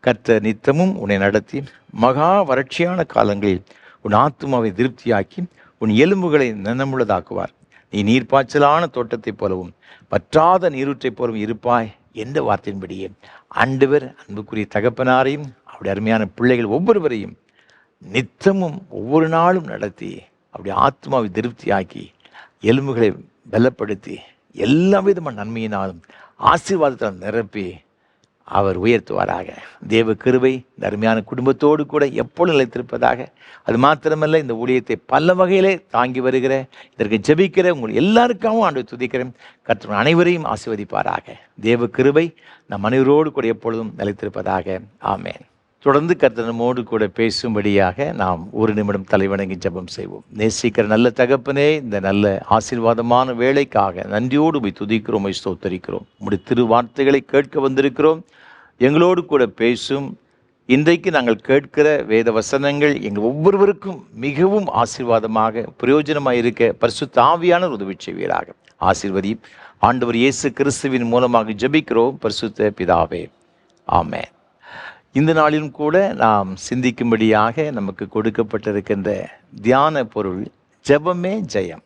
கர்த்தர் நித்தமும் உன்னை நடத்தி மகா வறட்சியான காலங்களில் உன் ஆத்துமாவை திருப்தியாக்கி உன் எலும்புகளை நனமுள்ளதாக்குவார். நீ நீர்ப்பாய்ச்சலான தோட்டத்தைப் போலவும் வற்றாத நீரூற்றைப் போலவும் இருப்பாய் என்ற வார்த்தையின்படியே ஆண்டவர் அன்புக்குரிய தகப்பனாரையும் அவருடைய அருமையான பிள்ளைகள் ஒவ்வொருவரையும் நித்தமும் ஒவ்வொரு நாளும் நடத்தி அப்படி ஆத்மாவை திருப்தியாக்கி எலும்புகளை பலப்படுத்தி எல்லா விதமான நன்மையினாலும் ஆசீர்வாதத்தால் நிரப்பி அவர் உயர்த்துவாராக. தேவ கிருபை இந்த அருமையான குடும்பத்தோடு கூட எப்பொழுதும் நிலைத்திருப்பதாக. அது மாத்திரமல்ல, இந்த ஊழியத்தை பல வகையிலே தாங்கி வருகிற, இதற்கு ஜெபிக்கிற உங்கள் எல்லாருக்காகவும் ஆண்டவரை துதிக்கிறேன். கர்த்தர் அனைவரையும் ஆசீர்வதிப்பாராக. தேவ கிருபை நம் அனைவரோடு கூட எப்பொழுதும் நிலைத்திருப்பதாக. ஆமென். தொடர்ந்து கர்த்தர் நம்மோடு கூட பேசும்படியாக நாம் ஒரு நிமிடம் தலைவணங்கி ஜெபம் செய்வோம். நேசிக்கிற நல்ல தகப்பனே, இந்த நல்ல ஆசீர்வாதமான வேலைக்காக நன்றியோடு போய் துதிக்கிறோம், ஸ்தோத்தரிக்கிறோம். உம்முடைய திருவார்த்தைகளை கேட்க வந்திருக்கிறோம். எங்களோடு கூட பேசும். இன்றைக்கு நாங்கள் கேட்கிற வேத வசனங்கள் எங்கள் ஒவ்வொருவருக்கும் மிகவும் ஆசீர்வாதமாக பிரயோஜனமாக இருக்க பரிசுத்த ஆவியானவர் உதவி செய்வீராக. ஆசீர்வதி. ஆண்டவர் இயேசு கிறிஸ்துவின் மூலமாக ஜெபிக்கிறோம் பரிசுத்த பிதாவே, ஆமென். இந்த நாளிலும் கூட நாம் சிந்திக்கும்படியாக நமக்கு கொடுக்கப்பட்டிருக்கின்ற தியான பொருள் ஜெபமே ஜெயம்.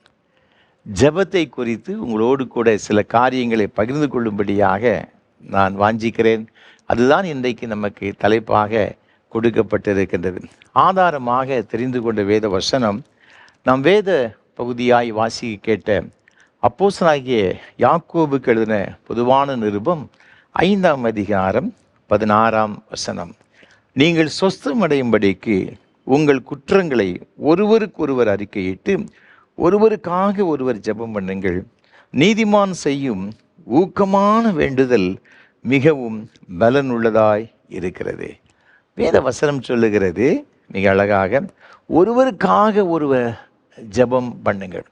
ஜெபத்தை குறித்து உங்களோடு கூட சில காரியங்களை பகிர்ந்து கொள்ளும்படியாக நான் வாஞ்சிக்கிறேன். அதுதான் இன்றைக்கு நமக்கு தலைப்பாக கொடுக்கப்பட்டிருக்கின்றது. ஆதாரமாக தெரிந்து கொண்ட வேத வசனம் நாம் வேத பகுதியாய் வாசிக்க கேட்ட அப்போஸ்தலனாகிய யாக்கோபுக்கு எழுதின பொதுவான நிருபம் 5ஆம் அதிகாரம் 16ஆம் வசனம். நீங்கள் சொஸ்தமடையும்படிக்கு உங்கள் குற்றங்களை ஒருவருக்கொருவர் அறிக்கையிட்டு ஒருவருக்காக ஒருவர் ஜெபம் பண்ணுங்கள். நீதிமான் செய்யும் ஊக்கமான வேண்டுதல் மிகவும் பலனுள்ளதாய் இருக்கிறது. வேத வசனம் சொல்லுகிறது மிக அழகாக, ஒருவருக்காக ஒருவர் ஜெபம் பண்ணுங்கள்,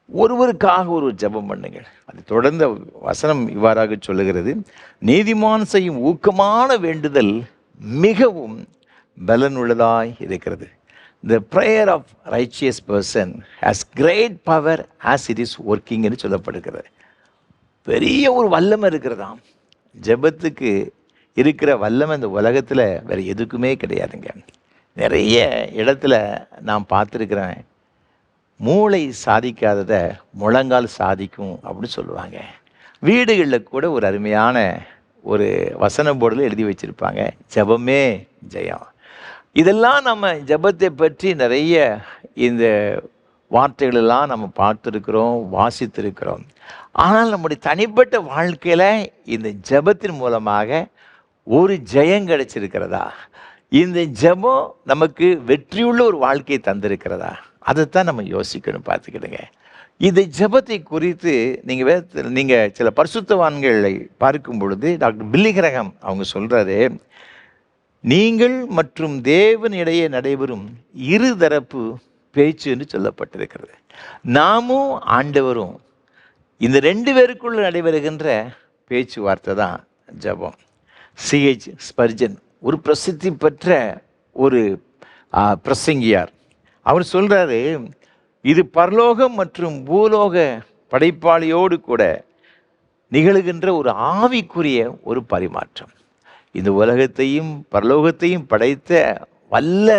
ஒருவருக்காக ஒரு ஜெபம் பண்ணுங்கள். அது தொடர்ந்த வசனம் இவ்வாறாக சொல்லுகிறது, நீதிமான் செய்யும் ஊக்கமான வேண்டுதல் மிகவும் பலனுள்ளதாய் இருக்கிறது. The prayer of righteous person has great power as it is working என்று சொல்லப்படுகிறது. பெரிய ஒரு வல்லமை இருக்கிறதாம். ஜெபத்துக்கு இருக்கிற வல்லமை இந்த உலகத்தில் வேறு எதுக்குமே கிடையாதுங்க. நிறைய இடத்துல நான் பார்த்துருக்கிறேன், மூளை சாதிக்காததை முழங்கால் சாதிக்கும் அப்படின்னு சொல்லுவாங்க. வீடுகளில் கூட ஒரு அருமையான ஒரு வசன போர்டில் எழுதி வச்சுருப்பாங்க, ஜெபமே ஜெயம். இதெல்லாம் நம்ம ஜெபத்தை பற்றி நிறைய இந்த வார்த்தைகளெல்லாம் நம்ம பார்த்துருக்கிறோம், வாசித்திருக்கிறோம். ஆனால் நம்முடைய தனிப்பட்ட வாழ்க்கையில் இந்த ஜெபத்தின் மூலமாக ஒரு ஜெயம் கிடைச்சிருக்கிறதா? இந்த ஜெபம் நமக்கு வெற்றியுள்ள ஒரு வாழ்க்கையை தந்திருக்கிறதா? அதைத்தான் நம்ம யோசிக்கணும். பார்த்துக்கிடுங்க, இந்த ஜெபத்தை குறித்து நீங்கள் சில பரிசுத்தவான்களை பார்க்கும் பொழுது டாக்டர் பில்லி கிரஹாம் அவங்க சொல்கிறாரு, நீங்கள் மற்றும் தேவன் இடையே நடைபெறும் இருதரப்பு பேச்சு என்று சொல்லப்பட்டிருக்கிறது. நாமும் ஆண்டவரும் இந்த 2 பேருக்குள்ள நடைபெறுகின்ற பேச்சுவார்த்தை தான் ஜெபம். C.H. ஸ்பர்ஜன் ஒரு பிரசித்தி பெற்ற ஒரு பிரசங்கியார். அவர் சொல்கிறாரு, இது பரலோகம் மற்றும் பூலோக படைப்பாளியோடு கூட நிகழுகின்ற ஒரு ஆவிக்குரிய ஒரு பரிமாற்றம். இந்த உலகத்தையும் பரலோகத்தையும் படைத்த வல்ல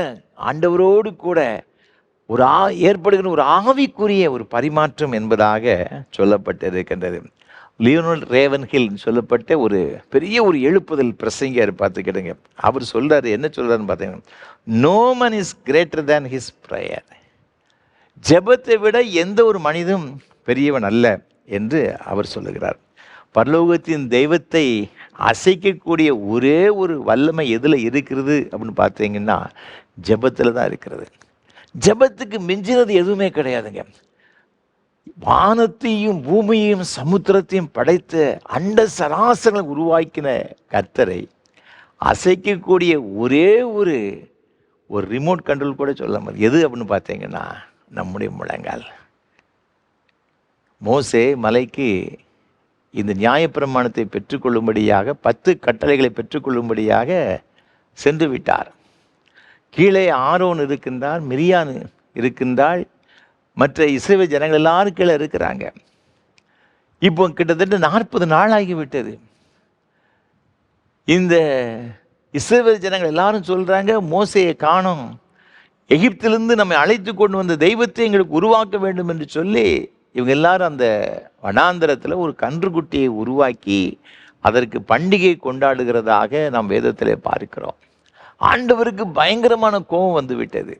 ஆண்டவரோடு கூட ஒரு ஏற்படுகிற ஒரு ஆவிக்குரிய ஒரு பரிமாற்றம் என்பதாக சொல்லப்பட்டிருக்கின்றது. லியோனல் ரேவன்ஹில் சொல்லப்பட்ட ஒரு பெரிய ஒரு எழுப்புதல் பிரசங்கியார். பார்த்துக்கிடுங்க, அவர் சொல்கிறாரு, என்ன சொல்கிறாருன்னு பார்த்தீங்கன்னா, no man is greater than his prayer. ஜெபத்தை விட எந்த ஒரு மனிதனும் பெரியவன் அல்ல என்று அவர் சொல்லுகிறார். பரலோகத்தின் தெய்வத்தை அசைக்கக்கூடிய ஒரே ஒரு வல்லமை எதில் இருக்கிறது அப்படின்னு பார்த்தீங்கன்னா ஜெபத்தில் தான் இருக்கிறது. ஜெபத்துக்கு மிஞ்சினது எதுவுமே கிடையாதுங்க. வானத்தையும் பூமியையும் சமுத்திரத்தையும் படைத்த அண்ட சராசரங்களை உருவாக்கின கர்த்தரை அசைக்கக்கூடிய ஒரே ஒரு ரிமோட் கண்ட்ரோல் கூட சொல்ல முடியாது. எது அப்படின்னு பார்த்தீங்கன்னா நம்முடைய முழங்கால். மோசே மலைக்கு இந்த நியாயப்பிரமாணத்தை பெற்றுக்கொள்ளும்படியாக 10 கட்டளைகளை பெற்றுக்கொள்ளும்படியாக சென்று விட்டார். கீழே ஆரோன் இருக்கின்றார், மிரியான் இருக்கின்றாள், மற்ற இஸ்ரவேல் ஜனங்கள் எல்லாரும் கீழே இருக்கிறாங்க. இப்போ கிட்டத்தட்ட 40 நாள் ஆகிவிட்டது. இந்த இஸ்ரவேல் ஜனங்கள் எல்லாரும் சொல்கிறாங்க, மோசேயை காணோம், எகிப்திலிருந்து நம்மை அழைத்து கொண்டு வந்த தெய்வத்தை எங்களுக்கு உருவாக்க வேண்டும் என்று சொல்லி இவங்க எல்லாரும் அந்த வனாந்தரத்தில் ஒரு கன்றுக்குட்டியை உருவாக்கி அதற்கு பண்டிகை கொண்டாடுகிறதாக நாம் வேதத்திலே பார்க்கிறோம். ஆண்டவருக்கு பயங்கரமான கோபம் வந்து விட்டது.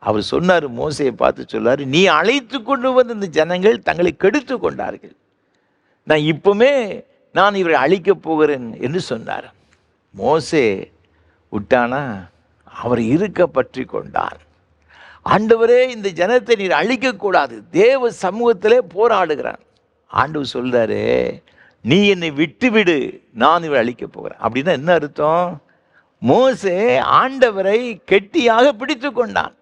அவர் சொன்னார், மோசையை பார்த்து சொன்னார், நீ அழைத்து கொண்டு வந்த இந்த ஜனங்கள் தங்களை கெடுத்து கொண்டார்கள், நான் இவரை அழிக்கப் போகிறேன் என்று சொன்னார். மோசே விட்டானா, அவர் இருக்க பற்றி கொண்டான். ஆண்டவரே, இந்த ஜனத்தை நீர் அழிக்கக்கூடாது, தேவ சமூகத்திலே போராடுகிறான். ஆண்டவர் சொல்றாரு, நீ என்னை விட்டுவிடு, நான் இவரை அழிக்க போகிறேன். அப்படின்னா என்ன அர்த்தம்? மோசே ஆண்டவரை கெட்டியாக பிடித்து கொண்டான்.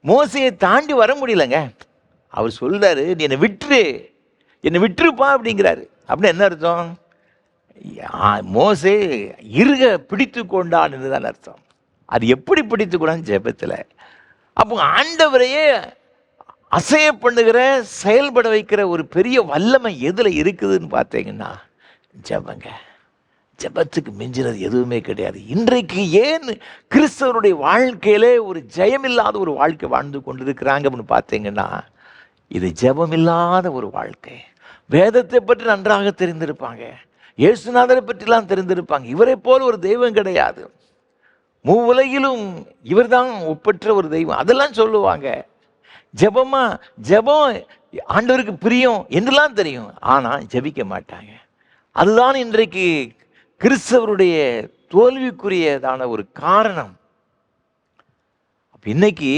மோசையை தாண்டி வர முடியலங்க. அவர் சொல்றாரு, நீ என்னை விட்டுருப்பா அப்படிங்கிறாரு. அப்படின்னு என்ன அர்த்தம்? மோசே இருக பிடித்து கொண்டான் என்றுதான் அர்த்தம். அது எப்படி பிடித்து கொண்டான்? ஜெபத்தில். அப்போ ஆண்டவரையே அசைய பண்ணுகிற, செயல்பட வைக்கிற ஒரு பெரிய வல்லமை எதில் இருக்குதுன்னு பார்த்தீங்கன்னா ஜெபங்க. ஜெபத்துக்கு மிஞ்சினது எதுவுமே கிடையாது. இன்றைக்கு ஏன் கிறிஸ்தவருடைய வாழ்க்கையிலே ஒரு ஜெயமில்லாத ஒரு வாழ்க்கை வாழ்ந்து கொண்டிருக்கிறாங்க அப்படின்னு பார்த்தீங்கன்னா, இது ஜெபமில்லாத ஒரு வாழ்க்கை. வேதத்தை பற்றி நன்றாக தெரிந்திருப்பாங்க, இயேசுநாதரை பற்றிலாம் தெரிந்திருப்பாங்க. இவரை போல ஒரு தெய்வம் கிடையாது, மூவுலகிலும் இவர்தான் ஒப்பற்ற ஒரு தெய்வம், அதெல்லாம் சொல்லுவாங்க. ஜெபம் ஆண்டவருக்கு பிரியம் என்றெல்லாம் தெரியும், ஆனால் ஜெபிக்க மாட்டாங்க. அதுதான் இன்றைக்கு கிறிஸ்தவருடைய தோல்விக்குரியதான ஒரு காரணம். இன்னைக்கு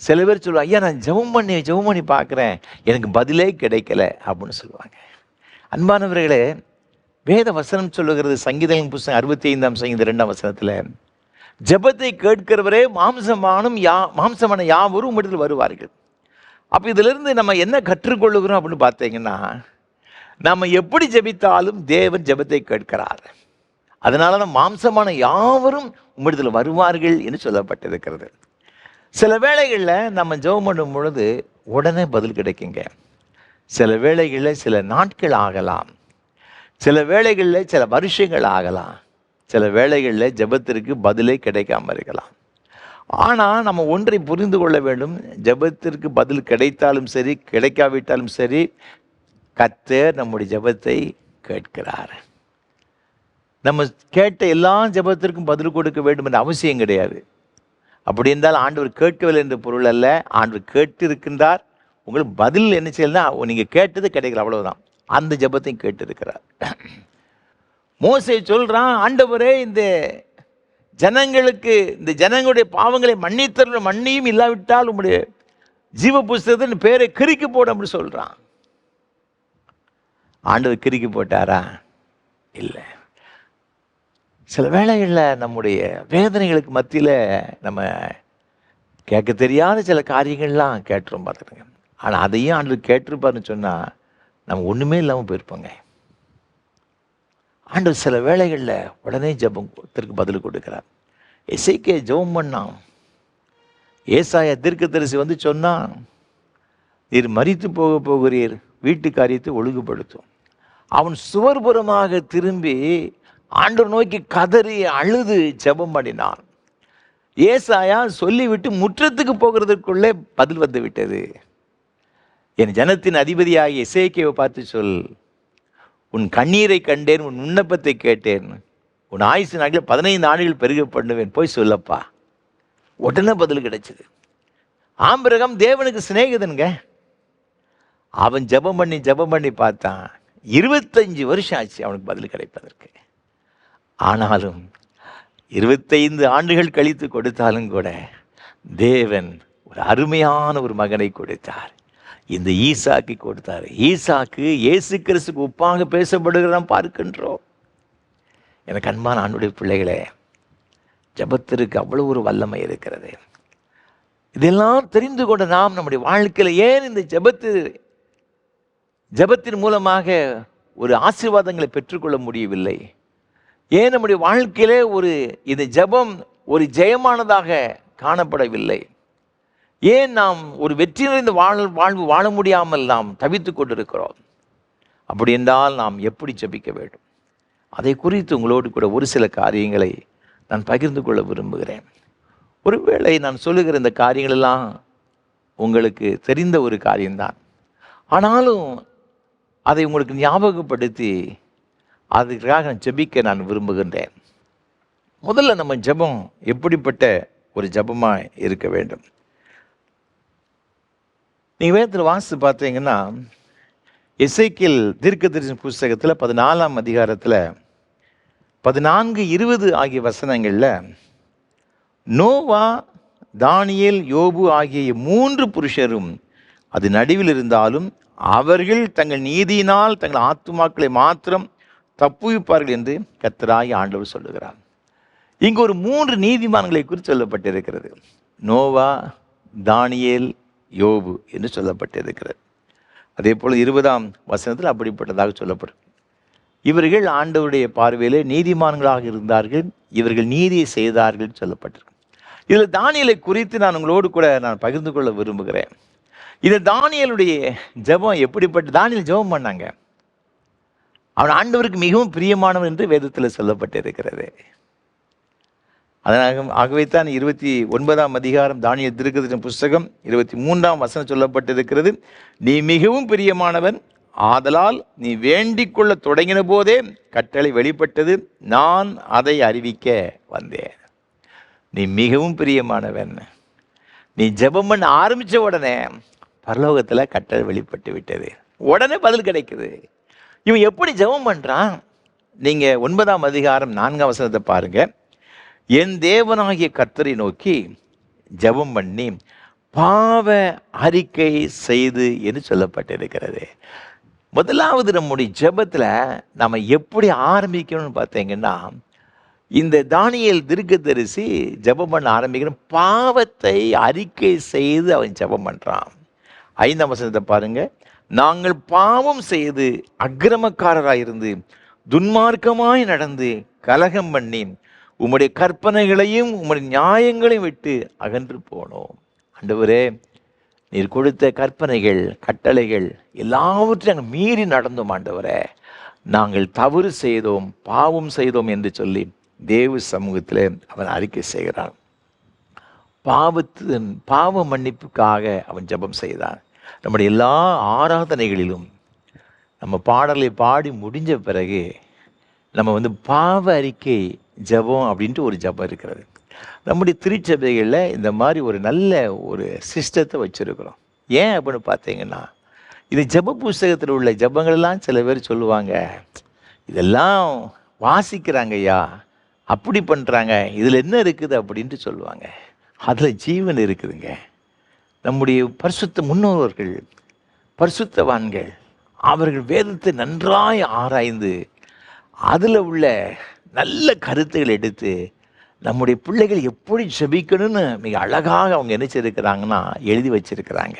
சில பேர் சொல்லுவாங்க, ஐயா நான் ஜெபம் பண்ணி பார்க்குறேன், எனக்கு பதிலே கிடைக்கல அப்படின்னு சொல்லுவாங்க. அன்பானவர்களே, வேத வசனம் சொல்லுகிறது, சங்கீதங்களின் புத்தகம் 65ஆம் சங்கீதம் 2ஆம் வசனத்தில், ஜெபத்தை கேட்கிறவரே மாம்சமான யாவரும் உம்மிடத்தில் வருவார்கள். அப்போ இதிலிருந்து நம்ம என்ன கற்றுக்கொள்ளுகிறோம் அப்படின்னு பார்த்தீங்கன்னா, நம்ம எப்படி ஜெபித்தாலும் தேவன் ஜெபத்தை கேட்கிறார். அதனால தான் மாம்சமான யாவரும் உம்மிடத்தில் வருவார்கள் என்று சொல்லப்பட்டிருக்கிறது. சில வேளைகளில் நம்ம ஜெபம் பண்ணும் பொழுது உடனே பதில் கிடைக்குங்க. சில வேளைகளில் சில நாட்கள் ஆகலாம், சில வேளைகளில் சில வருஷங்கள் ஆகலாம், சில வேளைகளில் ஜெபத்திற்கு பதிலே கிடைக்காம இருக்கலாம். ஆனால் நம்ம ஒன்றை புரிந்து கொள்ள வேண்டும், ஜெபத்திற்கு பதில் கிடைத்தாலும் சரி கிடைக்காவிட்டாலும் சரி, கர்த்தர் நம்முடைய ஜெபத்தை கேட்கிறார். நம்ம கேட்ட எல்லா ஜெபத்திற்கும் பதில் கொடுக்க வேண்டும் என்ற அவசியம் கிடையாது. அப்படி இருந்தால் ஆண்டவர் கேட்கவில்லை என்ற பொருள் அல்ல, ஆண்டவர் கேட்டு இருக்கின்றார். உங்களுக்கு பதில் என்ன செய்யலாம், நீங்கள் கேட்டது கிடைக்கல, அவ்வளவுதான். அந்த ஜெபத்தையும் கேட்டு இருக்கிறார். மோசே சொல்றான், ஆண்டவரே இந்த ஜனங்களுடைய பாவங்களை மன்னியும் இல்லாவிட்டால் உங்களுடைய ஜீவ புஸ்தகத்தின் பேரை கிறுக்கி போட அப்படின்னு சொல்றான். ஆண்டவர் கிறுக்கி போட்டாரா? இல்லை. சில வேளைகளில் நம்முடைய வேதனைகளுக்கு மத்தியில் நம்ம கேட்க தெரியாத சில காரியங்கள்லாம் கேட்டுரும் பார்த்துருங்க. ஆனால் அதையும் ஆண்டவர் கேட்டிருப்பாருன்னு சொன்னால் நம்ம ஒன்றுமே இல்லாமல் போயிருப்போங்க. ஆண்டவர் சில வேளைகளில் உடனே ஜெபத்திற்கு பதில் கொடுக்கிறார். எசேக்கியா ஜெபம் பண்ணான். ஏசாயா தீர்க்கதரிசி வந்து சொன்னான், நீர் மரித்து போகிறீர், வீட்டு காரியத்தை ஒழுங்குபடுத்தும். அவன் சுவர்புறமாக திரும்பி ஆண்டவர் நோக்கி கதறி அழுது ஜெபம் பண்ணினான். ஏசாயா சொல்லிவிட்டு முற்றத்துக்கு போகிறதுக்குள்ளே பதில் வந்து விட்டது. என் ஜனத்தின் அதிபதியாகிய எசேக்கியாவை பார்த்து சொல், உன் கண்ணீரை கண்டேன், உன் விண்ணப்பத்தை கேட்டேன், உன் ஆயுசு நாட்களில் 15 ஆண்டுகள் பெருக பண்ணுவேன், போய் சொல்லப்பா. உடனே பதில் கிடைச்சது. ஆபிரகாம் தேவனுக்கு சிநேகிதனுங்க. அவன் ஜெபம் பண்ணி பார்த்தான். 25 வருஷம் ஆச்சு அவனுக்கு பதில் கிடைப்பதற்கு. ஆனாலும் 25 ஆண்டுகள் கழித்து கொடுத்தாலும் கூட தேவன் ஒரு அருமையான ஒரு மகனை கொடுத்தார். இந்த ஈசாக்கு கொடுத்தார். ஈசாக்கு இயேசு கிறிஸ்துக்கு ஒப்பாக பேசப்படுகிறதான் பார்க்கின்றோம். எனக்கு அன்பான ஆண்டுடைய பிள்ளைகளே, ஜெபத்திற்கு அவ்வளவு ஒரு வல்லமை இருக்கிறது. இதெல்லாம் தெரிந்து கொண்ட நாம் நம்முடைய வாழ்க்கையில் ஏன் இந்த ஜெபத்தின் மூலமாக ஒரு ஆசீர்வாதங்களை பெற்றுக்கொள்ள முடியவில்லை? ஏன் நம்முடைய வாழ்க்கையிலே இந்த ஜெபம் ஒரு ஜெயமானதாக காணப்படவில்லை? ஏன் நாம் ஒரு வெற்றி நிறைந்த வாழ்வு வாழ முடியாமல் நாம் தவித்து கொண்டிருக்கிறோம்? அப்படி என்றால் நாம் எப்படி ஜெபிக்க வேண்டும்? அதை குறித்து உங்களோடு கூட ஒரு சில காரியங்களை நான் பகிர்ந்து கொள்ள விரும்புகிறேன். ஒருவேளை நான் சொல்லுகிற இந்த காரியங்களெல்லாம் உங்களுக்கு தெரிந்த ஒரு காரியம்தான். ஆனாலும் அதை உங்களுக்கு ஞாபகப்படுத்தி அதுக்காக நான் ஜெபிக்க நான் விரும்புகின்றேன். முதல்ல நம்ம ஜெபம் எப்படிப்பட்ட ஒரு ஜெபமாக இருக்க வேண்டும்? நீங்கள் வேதத்தில் வாசித்து பார்த்தீங்கன்னா, எசேக்கியேல் தீர்க்கதரிசன புஸ்தகத்தில் 14ஆம் அதிகாரத்தில் 14-20 ஆகிய வசனங்களில் நோவா, தானியேல், யோபு ஆகிய 3 புருஷரும் அது நடுவில் இருந்தாலும் அவர்கள் தங்கள் நீதியினால் தங்கள் ஆத்துமாக்களை மாத்திரம் தப்புவிப்பார்கள் என்று கர்த்தராகிய ஆண்டவர் சொல்லுகிறார். இங்கு ஒரு 3 நீதிமான்களை குறித்து சொல்லப்பட்டிருக்கிறது. நோவா, தானியேல், யோபு என்று சொல்லப்பட்டிருக்கிறது. அதே போல் 20ஆம் வசனத்தில் அப்படிப்பட்டதாக சொல்லப்படும். இவர்கள் ஆண்டவருடைய பார்வையிலே நீதிமான்களாக இருந்தார்கள், இவர்கள் நீதியை செய்தார்கள் சொல்லப்பட்டிருக்கு. இதில் தானியேலை குறித்து நான் உங்களோடு கூட நான் பகிர்ந்து கொள்ள விரும்புகிறேன். இது தானியேலுடைய ஜெபம் எப்படிப்பட்ட? தானியேல் ஜெபம் பண்ணாங்க. அவன் ஆண்டவருக்கு மிகவும் பிரியமானவன் என்று வேதத்தில் சொல்லப்பட்டிருக்கிறது. ஆகவே தான் 29ஆம் அதிகாரம் தானியேல் தீர்க்கதரிசன புஸ்தகம் 23ஆம் வசனம் சொல்லப்பட்டிருக்கிறது. நீ மிகவும் பிரியமானவன், ஆதலால் நீ வேண்டிக் கொள்ள தொடங்கின போதே கட்டளை வெளிப்பட்டது, நான் அதை அறிவிக்க வந்தேன். நீ மிகவும் பிரியமானவன். நீ ஜெபம் பண்ண ஆரம்பித்த உடனே பரலோகத்தில் கட்டளை வெளிப்பட்டு விட்டது. உடனே பதில் கிடைக்குது. இவன் எப்படி ஜெபம் பண்ணுறான்? நீங்கள் 9ஆம் அதிகாரம் 4ஆம் வசனத்தை பாருங்க. என் தேவனாகிய கர்த்தரை நோக்கி ஜெபம் பண்ணி பாவ அறிக்கை செய்து என்று சொல்லப்பட்டிருக்கிறது. முதலாவது நம்முடைய ஜெபத்தில் நம்ம எப்படி ஆரம்பிக்கணும்னு பார்த்தீங்கன்னா, இந்த தானியேல் தீர்க்கதரிசி ஜெபம் பண்ண ஆரம்பிக்கணும். பாவத்தை அறிக்கை செய்து அவன் ஜெபம் பண்ணுறான். 5ஆம் வசனத்தை பாருங்க. நாங்கள் பாவம் செய்து அக்கிரமக்காரராயிருந்து துன்மார்க்கமாய் நடந்து கலகம் பண்ணி உம்முடைய கற்பனைகளையும் உம்முடைய நியாயங்களையும் விட்டு அகன்று போனோம். ஆண்டவரே, நீர் கொடுத்த கற்பனைகள் கட்டளைகள் எல்லாவற்றையும் நாங்கள் மீறி நடந்தோம். ஆண்டவரே, நாங்கள் தவறு செய்தோம், பாவம் செய்தோம் என்று சொல்லி தேவ சமூகத்தில் அவன் அறிக்கை செய்கிறான். பாவ மன்னிப்புக்காக அவன் ஜெபம் செய்தான். நம்முடைய எல்லா ஆராதனைகளிலும் நம்ம பாடலை பாடி முடிஞ்ச பிறகு நம்ம பாவ அறிக்கை ஜெபம் அப்படின்ட்டு ஒரு ஜெபம் இருக்கிறது. நம்முடைய திருச்சபைகளில் இந்த மாதிரி ஒரு நல்ல ஒரு சிஸ்டத்தை வச்சுருக்கிறோம். ஏன் அப்படின்னு பார்த்தீங்கன்னா, இது ஜெப புஸ்தகத்தில் உள்ள ஜெபங்கள்லாம் சில பேர் சொல்லுவாங்க, இதெல்லாம் வாசிக்கிறாங்க ஐயா, அப்படி பண்ணுறாங்க, இதில் என்ன இருக்குது அப்படின்ட்டு சொல்லுவாங்க. அதில் ஜீவன் இருக்குதுங்க. நம்முடைய பரிசுத்த முன்னோர்கள், பரிசுத்தவான்கள், அவர்கள் வேதத்தை நன்றாய் ஆராய்ந்து அதில் உள்ள நல்ல கருத்துக்கள் எடுத்து நம்முடைய பிள்ளைகள் எப்படி ஜெபிக்கணும்னு மிக அழகாக அவங்க நினைச்சிருக்கிறாங்கன்னா எழுதி வச்சிருக்கிறாங்க.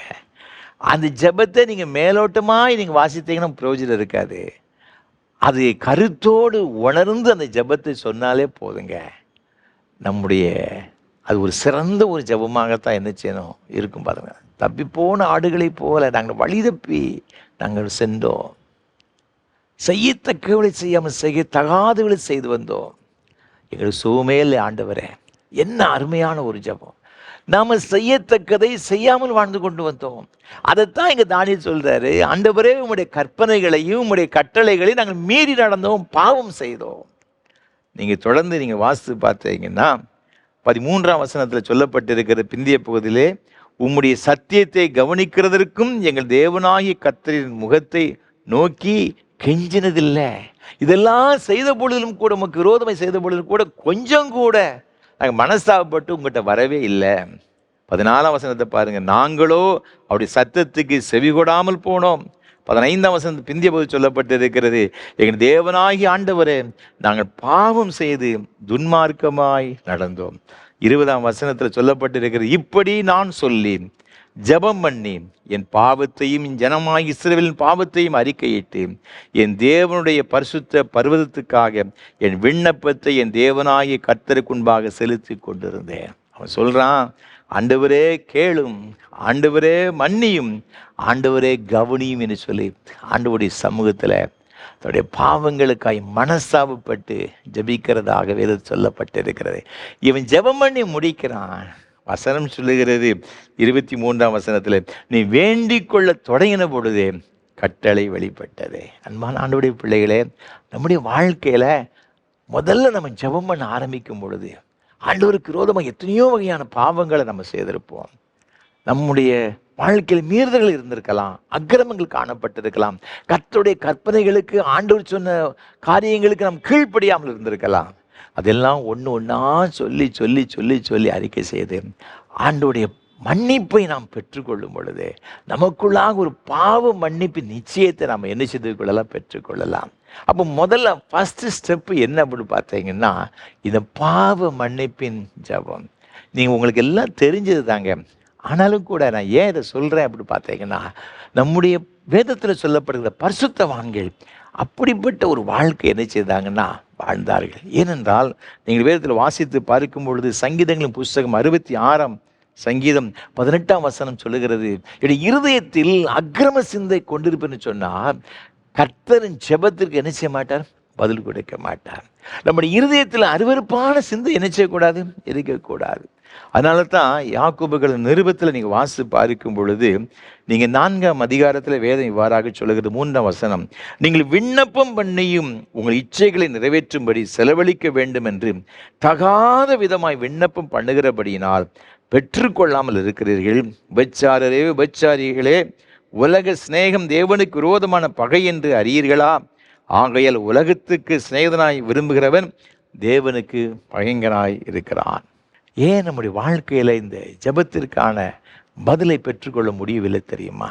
அந்த ஜெபத்தை நீங்கள் மேலோட்டமாக நீங்கள் வாசித்தீங்கன்னா பிரயோஜனம் இருக்காது. அது கருத்தோடு உணர்ந்து அந்த ஜெபத்தை சொன்னாலே போதுங்க. அது ஒரு சிறந்த ஒரு ஜெபமாகத்தான் என்ன செய்யணும் இருக்கும். பாருங்க, தப்பி போன ஆடுகளை போல நாங்கள் வழி தப்பி நாங்கள் சென்றோம். செய்யத்தக்கவளை செய்யாமல் செய்யத்தகாதவளை செய்து வந்தோம். எங்களுக்கு சுகமே இல்லை ஆண்டவரே. என்ன அருமையான ஒரு ஜெபம். நாம் செய்யத்தக்கதை செய்யாமல் வாழ்ந்து கொண்டு வந்தோம். அதைத்தான் இங்கே தானியேல் சொல்கிறாரு, ஆண்டவரே உம்முடைய கற்பனைகளையும் உம்முடைய கட்டளைகளையும் நாங்கள் மீறி நடந்தோம், பாவம் செய்தோம். நீங்கள் தொடர்ந்து நீங்கள் வாசித்து பார்த்தீங்கன்னா 13ஆம் வசனத்தில் சொல்லப்பட்டிருக்கிற பிந்திய பகுதியிலே, உம்முடைய சத்தியத்தை கவனிக்கிறதற்கும் எங்கள் தேவனாகிய கர்த்தரின் முகத்தை நோக்கி கெஞ்சினதில்லை. இதெல்லாம் செய்த பொழுதிலும் கூட, உமக்கு விரோதமை செய்த பொழுதிலும் கூட கொஞ்சம் கூட நாங்கள் மனஸ்தாபப்பட்டு உங்கள்கிட்ட வரவே இல்லை. 14ஆம் வசனத்தை பாருங்கள். நாங்களோ அவருடைய சத்தத்துக்கு செவி கொடாமல் போனோம். 15ஆம் வசனத்து பிந்திய போது சொல்லப்பட்டிருக்கிறது, எங்கள் தேவனாகி ஆண்டவரே, நாங்கள் பாவம் செய்து துன்மார்க்கமாய் நடந்தோம். 20ஆம் வசனத்தில் சொல்லப்பட்டிருக்கிறது, இப்படி நான் சொல்லி ஜெபம் பண்ணி என் பாவத்தையும் என் ஜனமாகி இஸ்ரவேலின் பாவத்தையும் அறிக்கையிட்டு என் தேவனுடைய பரிசுத்த பர்வதத்துக்காக என் விண்ணப்பத்தை என் தேவனாகிய கர்த்தருக்கு முன்பாக செலுத்தி கொண்டிருந்தேன். அவன் சொல்கிறான், ஆண்டவரே கேளும், ஆண்டவரே மன்னியும், ஆண்டவரே கவனியும் என்று சொல்லி ஆண்டவருடைய சமூகத்தில் தன்னுடைய பாவங்களுக்காய் மனஸ்தாபப்பட்டு ஜெபிக்கிறதாக வேதத்தில் சொல்லப்பட்டிருக்கிறது. இவன் ஜெபம் பண்ணி முடிக்கிறான். வசனம் சொல்லுகிறது 23ஆம் வசனத்தில், நீ வேண்டிக் கொள்ள தொடங்கின பொழுதே கட்டளை வெளிப்பட்டது. அன்பான ஆண்டவருடைய பிள்ளைகளே, நம்முடைய வாழ்க்கையில் முதல்ல நம்ம ஜெபம் பண்ண ஆரம்பிக்கும் பொழுது ஆண்டவருக்கு விரோதமாக எத்தனையோ வகையான பாவங்களை நம்ம செய்திருப்போம். நம்முடைய வாழ்க்கையில் மீறுதல்கள் இருந்திருக்கலாம், அக்கிரமங்கள் காணப்பட்டிருக்கலாம், கர்த்தருடைய கற்பனைகளுக்கு ஆண்டவர் சொன்ன காரியங்களுக்கு நாம் கீழ்ப்படியாமல் இருந்திருக்கலாம். அதெல்லாம் ஒன்று ஒன்றா சொல்லி சொல்லி சொல்லி சொல்லி அறிக்கை செய்து ஆண்டவருடைய மன்னிப்பை நாம் பெற்றுக்கொள்ளும் பொழுது நமக்குள்ளாக ஒரு பாவ மன்னிப்பு நிச்சயத்தை நாம் என்ன செய்து கொள்ளலாம், பெற்றுக்கொள்ளலாம். அப்போ முதல்ல ஃபஸ்ட்டு ஸ்டெப்பு என்ன அப்படின்னு பார்த்தீங்கன்னா, இந்த பாவ மன்னிப்பின் ஜெபம். நீங்கள் உங்களுக்கு எல்லாம் தெரிஞ்சது தாங்க. ஆனாலும் கூட நான் ஏன் இதை சொல்கிறேன் அப்படின்னு பார்த்தீங்கன்னா, நம்முடைய வேதத்தில் சொல்லப்படுகிற பரிசுத்தவான்கள் அப்படிப்பட்ட ஒரு வாழ்க்கை என்ன செய்தாங்கன்னா வாழ்ந்தார்கள். ஏனென்றால் நீங்கள் வேதத்தில் வாசித்து பார்க்கும் பொழுது சங்கீதங்களின் புஸ்தகம் 66ஆம் சங்கீதம் 18ஆம் வசனம் சொல்லுகிறது, என்னுடைய இருதயத்தில் அக்கிரம சிந்தை கொண்டிருப்பேன்னு சொன்னால் கர்த்தரின் ஜெபத்திற்கு என்ன செய்ய மாட்டார், பதில் கொடுக்க மாட்டார். நம்முடைய இருதயத்தில் அருவருப்பான சிந்தை என்ன செய்யக்கூடாது, இருக்கக்கூடாது. அதனால தான் யாக்கோபுகள் நிருபத்தில் நீங்கள் வாசித்து பார்க்கும் பொழுது நீங்கள் 4ஆம் அதிகாரத்தில் வேதம் இவ்வாறாக சொல்லுகிறது 3ஆம் வசனம், நீங்கள் விண்ணப்பம் பண்ணியும் உங்கள் இச்சைகளை நிறைவேற்றும்படி செலவழிக்க வேண்டும் என்று தகாத விதமாய் விண்ணப்பம் பண்ணுகிறபடியினால் பெற்றுக்கொள்ளாமல் இருக்கிறீர்கள். விபச்சாரரே விபச்சாரிகளே, உலக சிநேகம் தேவனுக்கு விரோதமான பகை என்று அறியீர்களா? ஆகையால் உலகத்துக்கு சிநேகிதனாய் விரும்புகிறவன் தேவனுக்கு பகைஞனாய் இருக்கிறான். ஏன் நம்முடைய வாழ்க்கையில் இந்த ஜெபத்திற்கான பதிலை பெற்றுக்கொள்ள முடியவில்லை தெரியுமா?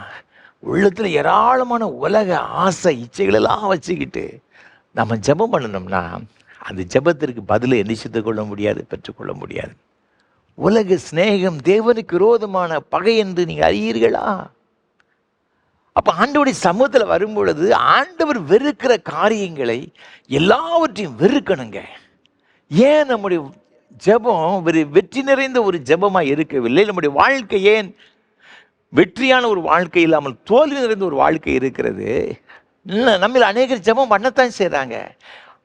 உள்ளத்தில் ஏராளமான உலக ஆசை இச்சைகளெல்லாம் வச்சுக்கிட்டு நம்ம ஜெபம் பண்ணணும்னா அந்த ஜெபத்திற்கு பதிலை நிச்சயித்து கொள்ள முடியாது, பெற்றுக்கொள்ள முடியாது. உலக சிநேகம் தேவனுக்கு விரோதமான பகை என்று நீங்கள் அறியீர்களா? அப்போ ஆண்டவருடைய சமூகத்தில் வரும்பொழுது ஆண்டவர் வெறுக்கிற காரியங்களை எல்லாவற்றையும் வெறுக்கணுங்க. ஏன் நம்முடைய ஜெபம் வெற்றி நிறைந்த ஒரு ஜெபமாக இருக்கவில்லை? நம்முடைய வாழ்க்கை ஏன் வெற்றியான ஒரு வாழ்க்கை இல்லாமல் தோல்வி நிறைந்த ஒரு வாழ்க்கை இருக்கிறது? நம்மள அநேகர் ஜெபம் பண்ணத்தான் செய்கிறாங்க,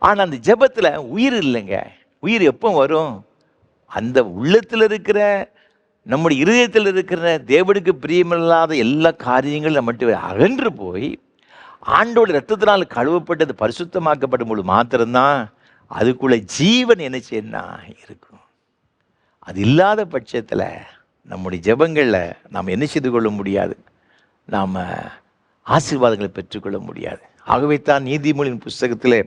ஆனால் அந்த ஜெபத்தில் உயிர் இல்லைங்க. உயிர் எப்போ வரும்? அந்த உள்ளத்தில் இருக்கிற நம்முடைய இருதயத்தில் இருக்கிற தேவனுக்கு பிரியமில்லாத எல்லா காரியங்களும் நம்மகிட்ட அகன்று போய் ஆண்டோட இரத்தத்தினால் கழுவப்பட்டது பரிசுத்தமாக்கப்படும் பொழுது மாத்திரம்தான் அதுக்குள்ள ஜீவன் என்ன செய்யணும்னா இருக்கும். அது இல்லாத பட்சத்தில் நம்முடைய ஜெபங்களில் நாம் என்ன செய்து கொள்ள முடியாது, நாம் ஆசீர்வாதங்களை பெற்றுக்கொள்ள முடியாது. ஆகவே தான் நீதிமொழியின் புஸ்தகத்தில்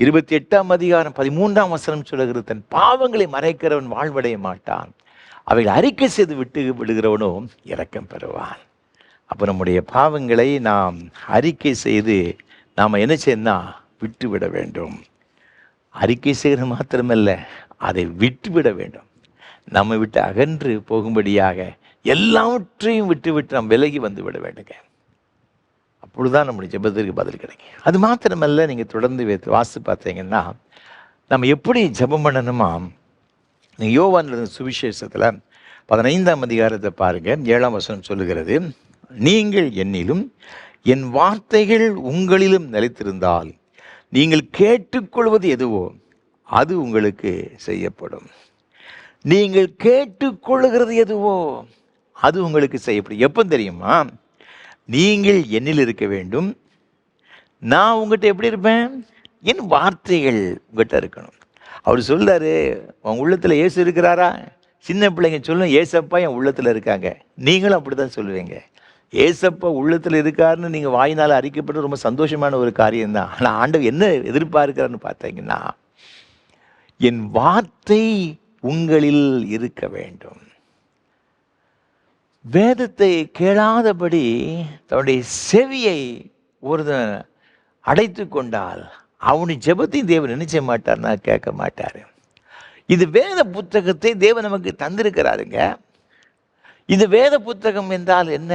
28ஆம் அதிகாரம் 13ஆம் வசனம் சொல்லுகிறது, தன் பாவங்களை மறைக்கிறவன் வாழ்வடைய மாட்டான், அவைகளை அறிக்கை செய்து விட்டு விடுகிறவனோ இரக்கம் பெறுவான். அப்போ நம்முடைய பாவங்களை நாம் அறிக்கை செய்து நாம் என்ன செய்யணும்னா விட்டு விட வேண்டும். அறிக்கை செய்கிறது மாத்திரமல்ல, அதை விட்டுவிட வேண்டும். நம்ம விட்டு அகன்று போகும்படியாக எல்லாவற்றையும் விட்டு நாம் விலகி வந்து விட வேண்டுங்க. அப்பொழுதுதான் நம்முடைய ஜெபத்திற்கு பதில் கிடைக்கும். அது மாத்திரமல்ல, நீங்கள் தொடர்ந்து வாசித்து பார்த்தீங்கன்னா நம்ம எப்படி ஜெபம் பண்ணணுமா? நீங்கள் யோவான் சுவிசேஷத்தில் 15ஆம் அதிகாரத்தை பாருங்கள், 7ஆம் வசனம் சொல்லுகிறது, நீங்கள் என்னிலும் என் வார்த்தைகள் உங்களிலும் நிலைத்திருந்தால் நீங்கள் கேட்டுக்கொள்வது எதுவோ அது உங்களுக்கு செய்யப்படும். நீங்கள் கேட்டுக்கொள்ளுகிறது எதுவோ அது உங்களுக்கு செய்யப்படும். எப்போ தெரியுமா? நீங்கள் என்னில் இருக்க வேண்டும், நான் உங்கள்கிட்ட எப்படி இருப்பேன்? என் வார்த்தைகள் உங்கள்கிட்ட இருக்கணும். அவர் சொல்றாரு, உன் உள்ளத்தில் இயேசு இருக்கிறாரா? சின்ன பிள்ளைங்க சொல்லும், ஏசப்பா என் உள்ளத்தில் இருக்காங்க. நீங்களும் அப்படி தான் சொல்லுவீங்க. ஏசப்பா உள்ளத்தில் இருக்காருன்னு நீங்கள் வாயினால் அறிக்கப்பட்டு ரொம்ப சந்தோஷமான ஒரு காரியம்தான். ஆனால் ஆண்டவர் என்ன எதிர்பார்க்கிறான்னு பார்த்தீங்கன்னா, என் வார்த்தை உங்களில் இருக்க வேண்டும். வேதத்தை கேளாதபடி தன்னுடைய செவியை ஒருவன் அடைத்து கொண்டால் அவனுடைய ஜெபத்தையும் தேவன் நினைச்ச மாட்டார்னா கேட்க மாட்டார். இது வேத புத்தகத்தை தேவன் நமக்கு தந்திருக்கிறாருங்க. இது வேத புத்தகம் என்றால் என்ன?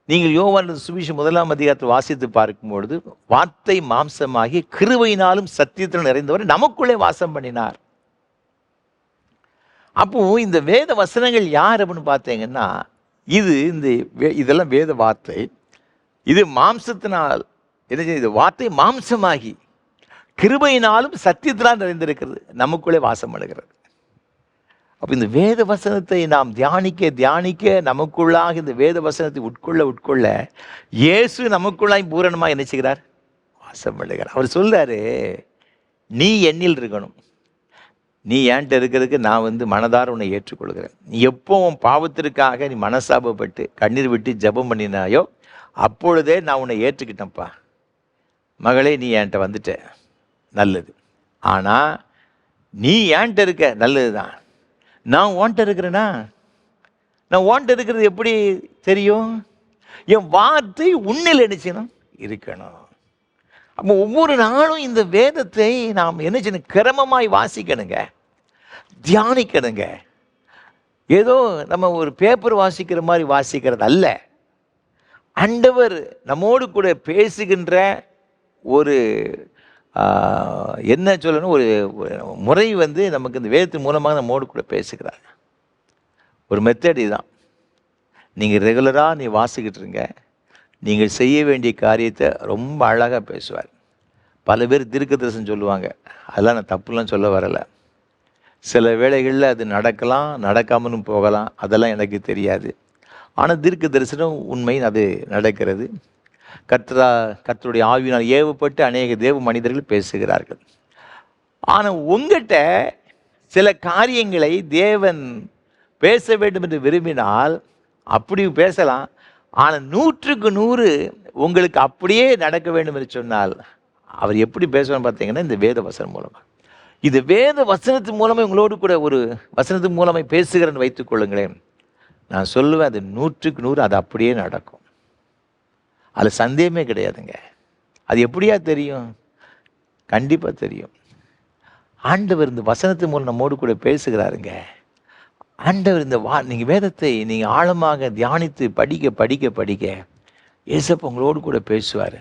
நீங்கள் யோவான் சுவிசேஷம் 1ஆம் அதிகாரத்தை வாசித்து பார்க்கும்பொழுது, வார்த்தை மாம்சமாகி கிருபையினாலும் சத்தியத்தில் நிறைந்தவர் நமக்குள்ளே வாசம் பண்ணினார். அப்போ இந்த வேத வசனங்கள் யார் அப்படின்னு பார்த்தீங்கன்னா, இதெல்லாம் வேத வார்த்தை. இது மாம்சத்தினால் என்ன செய்யுது? வார்த்தை மாம்சமாகி கிருபையினாலும் சத்தியத்தினால் நிறைந்திருக்கிறது, நமக்குள்ளே வாசம் பண்ணுகிறது. அப்போ இந்த வேத வசனத்தை நாம் தியானிக்க நமக்குள்ளாக இந்த வேத வசனத்தை உட்கொள்ள இயேசு நமக்குள்ளாய் பூரணமாக என்ன செய்கிறார்? வாசம் பண்ணுகிறார். அவர் சொல்றாரு, நீ என்னில் இருக்கணும், நீ ஏன்ட்ட இருக்கிறதுக்கு நான் மனதார உன்னை ஏற்றுக்கொள்கிறேன். நீ எப்போ உன் பாவத்திற்காக நீ மனசாபப்பட்டு கண்ணீர் விட்டு ஜெபம் பண்ணினாயோ அப்பொழுதே நான் உன்னை ஏற்றுக்கிட்டேன்ப்பா. மகளே, நீ என்கிட்ட வந்துட்ட, நல்லது. ஆனால் நீ ஏன்ட்ட இருக்க, நல்லது தான். நான் ஓன்ட்ட இருக்கிறேன்னா, நான் ஓன்ட்ட இருக்கிறது எப்படி தெரியும்? என் வார்த்தை உன்னில் என்ன செய்யணும்? இருக்கணும். அப்போ ஒவ்வொரு நாளும் இந்த வேதத்தை நாம் என்ன செய்யணும்? கிரமமாய் வாசிக்கணுங்க, தியானிக்கணுங்க. ஏதோ நம்ம ஒரு பேப்பர் வாசிக்கிற மாதிரி வாசிக்கிறது அல்ல. ஆண்டவர் நம்மோடு கூட பேசுகின்ற ஒரு என்ன சொல்லணும், ஒரு முறை நமக்கு இந்த வேதத்தின் மூலமாக நம்மோடு கூட பேசுகிறார். ஒரு மெத்தட் தான். நீங்கள் ரெகுலராக நீ வாசிக்கிட்டு இருங்க, நீங்கள் செய்ய வேண்டிய காரியத்தை ரொம்ப அழகாக பேசுவார். பல பேர் தீர்க்க தரிசனம் சொல்லுவாங்க, அதெல்லாம் நான் தப்புலாம் சொல்ல வரலை. சில வேளைகளில் அது நடக்கலாம், நடக்காமலும் போகலாம், அதெல்லாம் எனக்கு தெரியாது. ஆனால் தீர்க்க தரிசனம் உண்மை, அது நடக்கிறது. கர்த்தருடைய ஆவியினால் ஏவப்பட்டு அநேக தேவ மனிதர்கள் பேசுகிறார்கள். ஆனால் உங்கள்கிட்ட சில காரியங்களை தேவன் பேச வேண்டும் என்று விரும்பினால் அப்படி பேசலாம். ஆனால் 100க்கு 100 உங்களுக்கு அப்படியே நடக்க வேண்டும் என்று சொன்னால் அவர் எப்படி பேசணும்னு பார்த்தீங்கன்னா இந்த வேத வசனம் மூலமாக. இது வேத வசனத்தின் மூலமாக உங்களோடு கூட ஒரு வசனத்தின் மூலமாக பேசுகிறேன்னு வைத்துக் கொள்ளுங்களேன். நான் சொல்லுவேன், அது 100க்கு 100 அது அப்படியே நடக்கும். அதில் சந்தேகமே கிடையாதுங்க. அது எப்படியா தெரியும்? கண்டிப்பாக தெரியும். ஆண்டவர் இந்த வசனத்தின் மூலம் நம்மோடு கூட பேசுகிறாருங்க. ஆண்டவர் இந்த நீங்கள் வேதத்தை நீங்கள் ஆழமாக தியானித்து படிக்க படிக்க படிக்க ஏசப்பா உங்களோடு கூட பேசுவார்.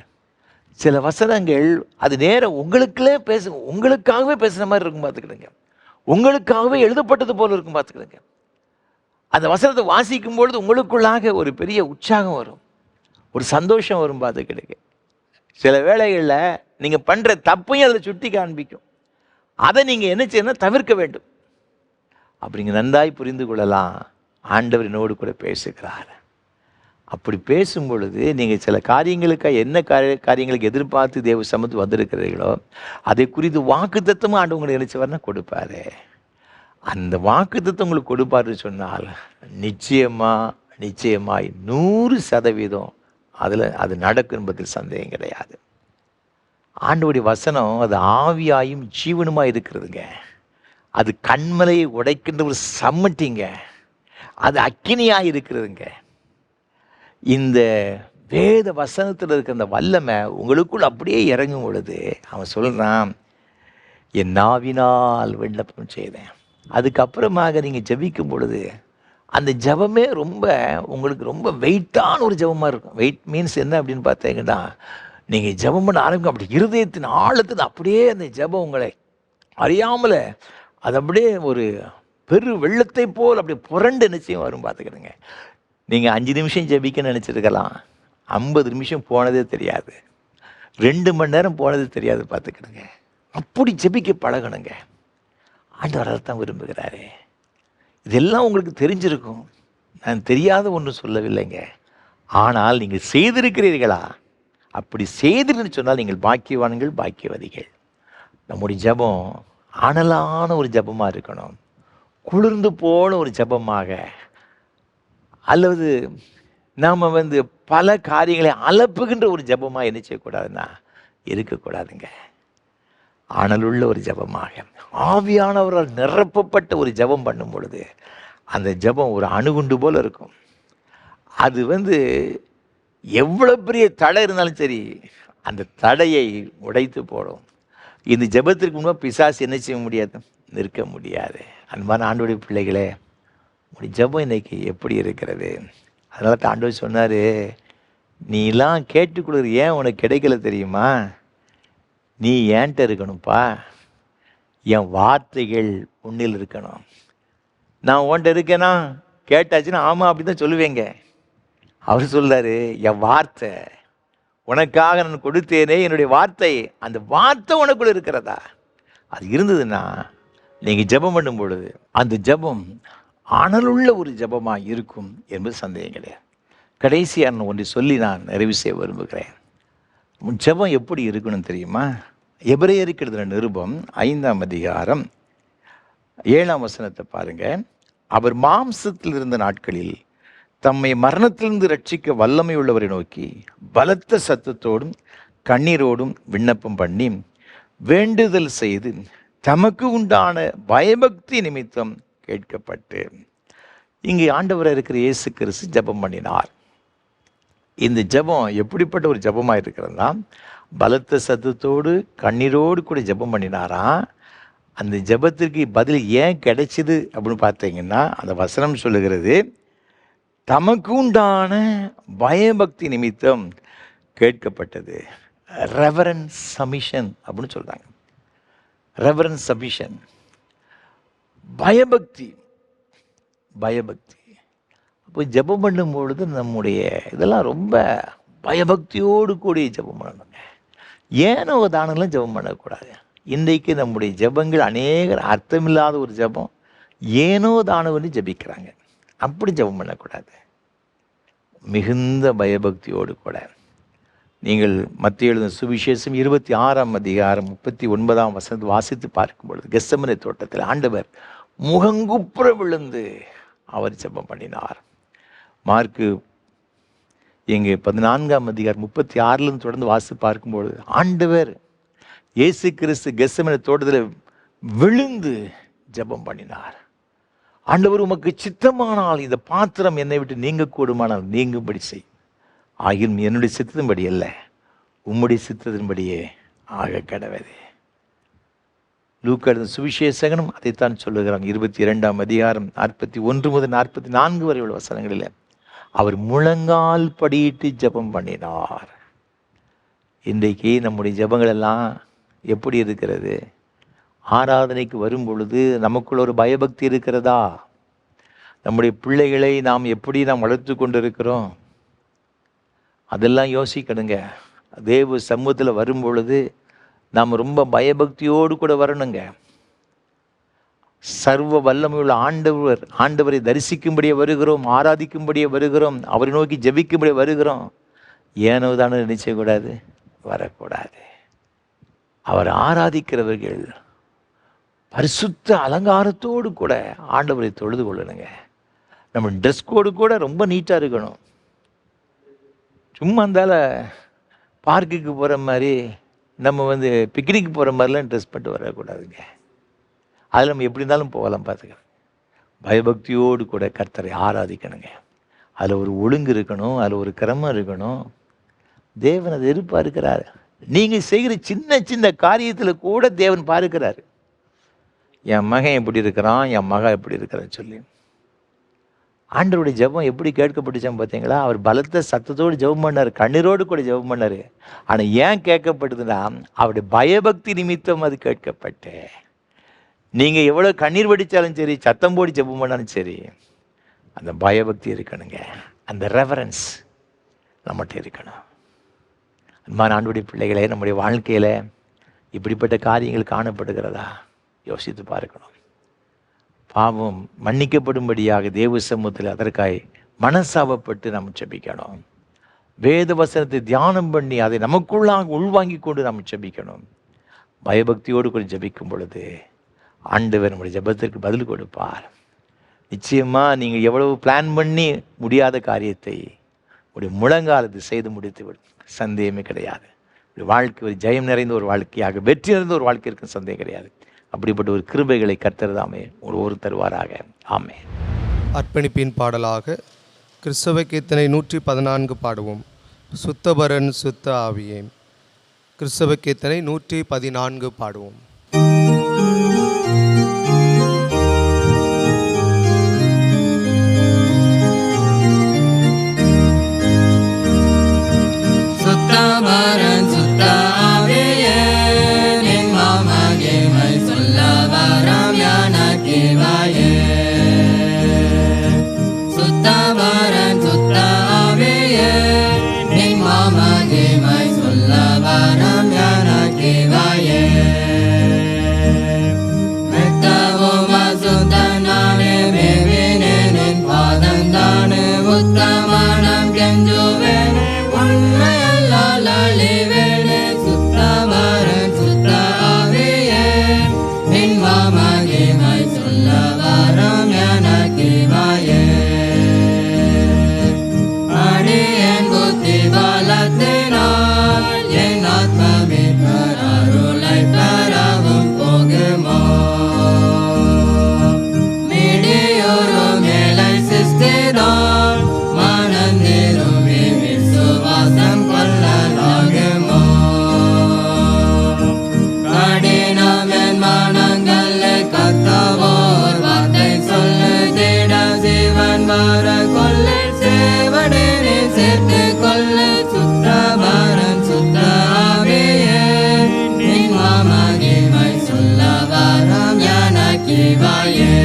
சில வசனங்கள் அது நேரம் உங்களுக்காகவே பேசுகிற மாதிரி இருக்கும் பார்த்துக்கிடுங்க. உங்களுக்காகவே எழுதப்பட்டது போல இருக்கும் பார்த்துக்கிடுங்க. அந்த வசனத்தை வாசிக்கும் பொழுது உங்களுக்குள்ளாக ஒரு பெரிய உற்சாகம் வரும், ஒரு சந்தோஷம் வரும் பார்த்துக்கிடுங்க. சில வேளைகளில் நீங்கள் பண்ணுற தப்பையும் அதில் சுட்டி காண்பிக்கும். அதை நீங்கள் என்ன செய்யணும்? தவிர்க்க வேண்டும். அப்படிங்க நன்றாய் புரிந்து கொள்ளலாம். ஆண்டவர் என்னோடு கூட பேசுகிறார். அப்படி பேசும் பொழுது நீங்கள் சில காரியங்களுக்காக என்ன காரியங்களுக்கு எதிர்பார்த்து தேவ சமூகத்துக்கு வந்திருக்கிறீர்களோ அதை குறித்து வாக்குத்தத்தமும் ஆண்டு உங்களுக்கு நினைச்சவர்னா கொடுப்பாரு. அந்த வாக்குத்தத்தம் உங்களுக்கு கொடுப்பாருன்னு சொன்னால் நிச்சயமாய் 100% அதில் அது நடக்கும் என்பதில் சந்தேகம் கிடையாது. ஆண்டவருடைய வசனம் அது ஆவியாயும் ஜீவனுமாக இருக்கிறதுங்க. அது கண்மலையை உடைக்கின்ற ஒரு சம்மட்டிங்க. அது அக்கினியாக இருக்கிறதுங்க. இந்த வேத வசனத்தில் இருக்கிற அந்த வல்லமை உங்களுக்குள் அப்படியே இறங்கும் பொழுது அவன் சொல்கிறான், என் நாவினால் விண்ணப்பம் செய்தேன். அதுக்கப்புறமாக நீங்கள் ஜெபிக்கும் பொழுது அந்த ஜெபமே உங்களுக்கு ரொம்ப வெயிட்டான ஒரு ஜெபமாக இருக்கும். வெயிட் மீன்ஸ் என்ன அப்படின்னு பார்த்தீங்கன்னா, நீங்கள் ஜெபம் பண்ண ஆரம்பிக்கும், அப்படி இருதயத்தின் ஆழத்தில் அப்படியே அந்த ஜெபம் உங்களை அறியாமல் அது அப்படியே ஒரு பெரு வெள்ளத்தை போல் அப்படி புரண்டு நிச்சயம் வரும் பார்த்துக்கிறேங்க. நீங்கள் 5 நிமிஷம் ஜெபிக்க நினச்சிருக்கலாம், 50 நிமிஷம் போனதே தெரியாது, 2 மணி நேரம் போனதே தெரியாது பார்த்துக்கிடுங்க. அப்படி ஜெபிக்க பழகணுங்க. ஆண்டவர் அதைத்தான் விரும்புகிறாரு. இதெல்லாம் உங்களுக்கு தெரிஞ்சிருக்கும், நான் தெரியாத ஒன்றும் சொல்லவில்லைங்க. ஆனால் நீங்கள் செய்திருக்கிறீர்களா? அப்படி செய்திருன்னு சொன்னால் நீங்கள் பாக்கியவான்கள், பாக்கியவதிகள். நம்முடைய ஜெபம் அனலான ஒரு ஜெபமாக இருக்கணும், குளிர்ந்து போன ஒரு ஜெபமாக. அல்லது நாம் பல காரியங்களை அலப்புகின்ற ஒரு ஜெபமாக என்ன செய்யக்கூடாதுன்னா இருக்கக்கூடாதுங்க. அனலுள்ள ஒரு ஜெபமாக, ஆவியானவரால் நிரப்பப்பட்ட ஒரு ஜெபம் பண்ணும் பொழுது அந்த ஜெபம் ஒரு அணுகுண்டு போல் இருக்கும். அது எவ்வளோ பெரிய தடை இருந்தாலும் சரி அந்த தடையை உடைத்து போடும். இந்த ஜெபத்திற்கு முன்பாக பிசாசு என்ன செய்ய முடியாது? நிற்க முடியாது. அன்பான ஆண்டவருடைய பிள்ளைகளே, உங்களுடைய ஜெபம் இன்னைக்கு எப்படி இருக்கிறது? அதனால தான் ஆண்டவர் சொன்னார், நீலாம் கேட்டுக்கொள்வது ஏன் உனக்கு கிடைக்கல தெரியுமா? நீ ஏன்ட்ட இருக்கணும்ப்பா, என் வார்த்தைகள் உன்னில் இருக்கணும். நான் உன்ட்ட இருக்கேனா கேட்டாச்சுன்னா ஆமாம் அப்படி தான் சொல்லுவேங்க. அவர் சொல்றாரு, என் வார்த்தை உனக்காக நான் கொடுத்தேனே, என்னுடைய வார்த்தை, அந்த வார்த்தை உனக்குள்ள இருக்கிறதா? அது இருந்ததுன்னா நீங்கள் ஜெபம் பண்ணும் பொழுது அந்த ஜெபம் அனலுள்ள ஒரு ஜெபமாக இருக்கும் என்பது சந்தேகம் கிடையாது. கடைசியாக ஒன்றை சொல்லி நான் நிறைவு செய்ய விரும்புகிறேன். ஜெபம் எப்படி இருக்கணும் தெரியுமா? எபிரேயருக்கு எழுதின நிருபம் 5ஆம் அதிகாரம் 7ஆம் வசனத்தை பாருங்க. அவர் மாம்சத்தில் இருந்த நாட்களில் தம்மை மரணத்திலிருந்து ரட்சிக்க வல்லமை உள்ளவரை நோக்கி பலத்த சத்தத்தோடும் கண்ணீரோடும் விண்ணப்பம் பண்ணி வேண்டுதல் செய்து தமக்கு உண்டான பயபக்தி நிமித்தம் கேட்கப்பட்டு. இங்கே ஆண்டவராக இருக்கிற இயேசு கிறிஸ்து ஜெபம் பண்ணினார். இந்த ஜெபம் எப்படிப்பட்ட ஒரு ஜெபமாக இருக்கிறதுனா, பலத்த சத்தத்தோடு கண்ணீரோடு கூட ஜெபம் பண்ணினாராம். அந்த ஜெபத்திற்கு பதில் ஏன் கிடைச்சிது அப்படின்னு பார்த்தீங்கன்னா, அந்த வசனம் சொல்லுகிறது, தமக்கு உண்டான பயபக்தி நிமித்தம் கேட்கப்பட்டது. ரெவரன்ஸ் சமிஷன் அப்படின்னு சொல்கிறாங்க. ரெவரன்ஸ் சமிஷன், பயபக்தி. அப்போ ஜெபம் பண்ணும் பொழுது நம்முடைய இதெல்லாம் ரொம்ப பயபக்தியோடு கூடிய ஜெபம் பண்ணணுங்க. ஏனோ தானங்களும் ஜெபம் பண்ணக்கூடாது. இன்றைக்கு நம்முடைய ஜெபங்கள் அநேகர் அர்த்தமில்லாத ஒரு ஜெபம், ஏனோ தானோன்னு ஜெபிக்கிறாங்க. அப்படி ஜெபம் பண்ணக்கூடாது. மிகுந்த பயபக்தியோடு கூட நீங்கள் மத்திய எழுதின சுவிசேஷம் 26ஆம் அதிகாரம் 39ஆம் வசனத்தை வாசித்து பார்க்கும் பொழுது, கெத்செமனே தோட்டத்தில் ஆண்டவர் முகங்குப்புற விழுந்து அவர் ஜெபம் பண்ணினார். மார்க்கு இங்கே 14ஆம் அதிகாரம் 36லேருந்து தொடர்ந்து வாசித்து பார்க்கும்பொழுது, ஆண்டவர் இயேசு கிறிஸ்து கெத்செமனே தோட்டத்தில் விழுந்து ஜெபம் பண்ணினார். ஆண்டவர், உமக்கு சித்தமானால் இந்த பாத்திரம் என்னை விட்டு நீங்க கூடுமானால் நீங்கும்படி செய், ஆகியும் என்னுடைய சித்தத்தின்படி அல்ல, உம்முடைய சித்தத்தின்படியே ஆக கடவுளே. லூக்கா சுவிசேஷகனும் அதைத்தான் சொல்லுகிறாங்க. 22ஆம் அதிகாரம் 41 முதல் 44 வரை உள்ள வசனங்களில் அவர் முழங்கால் படியிட்டு ஜெபம் பண்ணினார். இன்றைக்கு நம்முடைய ஜெபங்கள் எல்லாம் எப்படி இருக்கிறது? ஆராதனைக்கு வரும் பொழுது நமக்குள்ள ஒரு பயபக்தி இருக்கிறதா? நம்முடைய பிள்ளைகளை நாம் எப்படி வளர்த்து கொண்டு இருக்கிறோம்? அதெல்லாம் யோசிக்கணுங்க. தேவ சமூகத்தில் வரும் பொழுது நாம் ரொம்ப பயபக்தியோடு கூட வரணுங்க. சர்வ வல்லமையுள்ள ஆண்டவரை தரிசிக்கும்படியே வருகிறோம், ஆராதிக்கும்படியே வருகிறோம், அவரை நோக்கி ஜெபிக்கும்படியே வருகிறோம். ஏனோ தானே நினைச்சக்கூடாது, வரக்கூடாது. அவர் ஆராதிக்கிறவர்கள் பரிசுத்த அலங்காரத்தோடு கூட ஆண்டவரை தொழுது கொள்ளணுங்க. நம்ம ட்ரெஸ் கோடு கூட ரொம்ப நீட்டாக இருக்கணும். சும்மா இருந்தால பார்க்குக்கு போகிற மாதிரி, நம்ம பிக்னிக் போகிற மாதிரிலாம் ட்ரெஸ் பண்ணிட்டு வரக்கூடாதுங்க. அதில் நம்ம எப்படி இருந்தாலும் போகலாம். பார்த்துக்கிறேன். பயபக்தியோடு கூட கர்த்தரை ஆராதிக்கணுங்க. அதில் ஒரு ஒழுங்கு இருக்கணும், அதில் ஒரு கிரமம் இருக்கணும். தேவன் அதை எதிர்பார்க்கிறார். நீங்கள் செய்கிற சின்ன சின்ன காரியத்தில் கூட தேவன் பார்க்கிறார். என் மகன் எப்படி இருக்கிறான், என் மகன் எப்படி இருக்கிறான்னு சொல்லி. ஆண்டவருடைய ஜெபம் எப்படி கேட்கப்பட்டுச்சான் பார்த்தீங்களா? அவர் பலத்த சத்தத்தோடு ஜெபம் பண்ணார், கண்ணீரோடு கூட ஜெபம் பண்ணார். ஆனால் ஏன் கேட்கப்பட்டதுன்னா, அவருடைய பயபக்தி நிமித்தம் அது கேட்கப்பட்டு. நீங்கள் எவ்வளோ கண்ணீர் வடித்தாலும் சரி, சத்தம் போடி ஜெபம் பண்ணாலும் சரி, அந்த பயபக்தி இருக்கணுங்க. அந்த ரெவரன்ஸ் நம்மகிட்ட இருக்கணும். அன்பான ஆண்டவருடைய பிள்ளைகளே, நம்முடைய வாழ்க்கையில் இப்படிப்பட்ட காரியங்கள் காணப்படுகிறதா யோசித்து பார்க்கணும். பாவம் மன்னிக்கப்படும்படியாக தேவ சமூகத்தில் அதற்காய் மனசாபப்பட்டு நாம் ஜெபிக்கணும். வேத வசனத்தை தியானம் பண்ணி அதை நமக்குள்ளாக உள்வாங்கி கொண்டு நாம் ஜெபிக்கணும். பயபக்தியோடு கூட ஜெபிக்கும் பொழுது ஆண்டவர் நம்முடைய ஜெபத்திற்கு பதில் கொடுப்பார். நிச்சயமாக நீங்கள் எவ்வளவு பிளான் பண்ணி முடியாத காரியத்தை உடைய முழங்காலத்தை செய்து முடித்து விடும். சந்தேகமே கிடையாது. வாழ்க்கை ஒரு ஜெயம் நிறைந்த ஒரு வாழ்க்கையாக, வெற்றி நிறைந்த ஒரு வாழ்க்கை இருக்கும், சந்தேகம் கிடையாது. அப்படிப்பட்ட ஒரு கிருபைகளை கர்த்தர் தாமே ஒரு தருவாராக. ஆமென். அர்ப்பணிப்பின் பாடலாக கிறிஸ்தவ கீர்த்தனை 114 பாடுவோம். சுத்தபரன் சுத்த ஆவியே. கிறிஸ்தவ கீர்த்தனை 114 பாடுவோம். சுத்தபரன் சுத்த ஆவியே, நின் மாமகிமை சொல்ல வரம் எனக்கு வாயே. சுத்தபரன் சுத்த ஆவியே, நின் மாமகிமை சொல்ல வரம் எனக்கு வாயே. மெத்தவும் அசுத்தனானே மேவினே, நின் பாதந்தானே உத்தமனம் கெஞ்சுவேனே, உண்மையல்லால் அழிவேனே. சுத்தபரன் சுத்த ஆவியே, நின் மாமகிமை சொல்ல வரம் எனக்கு வாயே. அடியேன் புத்தி பலத்தினால் என் ஆத்மமிக்கர் அருளை பெறவும் போகுமோ. மிடியோரும் ஏழை சிஸ்டிதான் மனந்திரும்பி விசுவாசம் கொள்ளலாகுமோ. கடினம் என் மனங்களை கத்தவோர் வார்த்தை சொல்லுதிட, சிவன் வர கொள்ள சேவடனே சேர்த்து கொள்ள. சுத்தபரன் சுத்த ஆவியே, நின் மாமகிமை சொல்ல வரம் எனக்கு வாயே.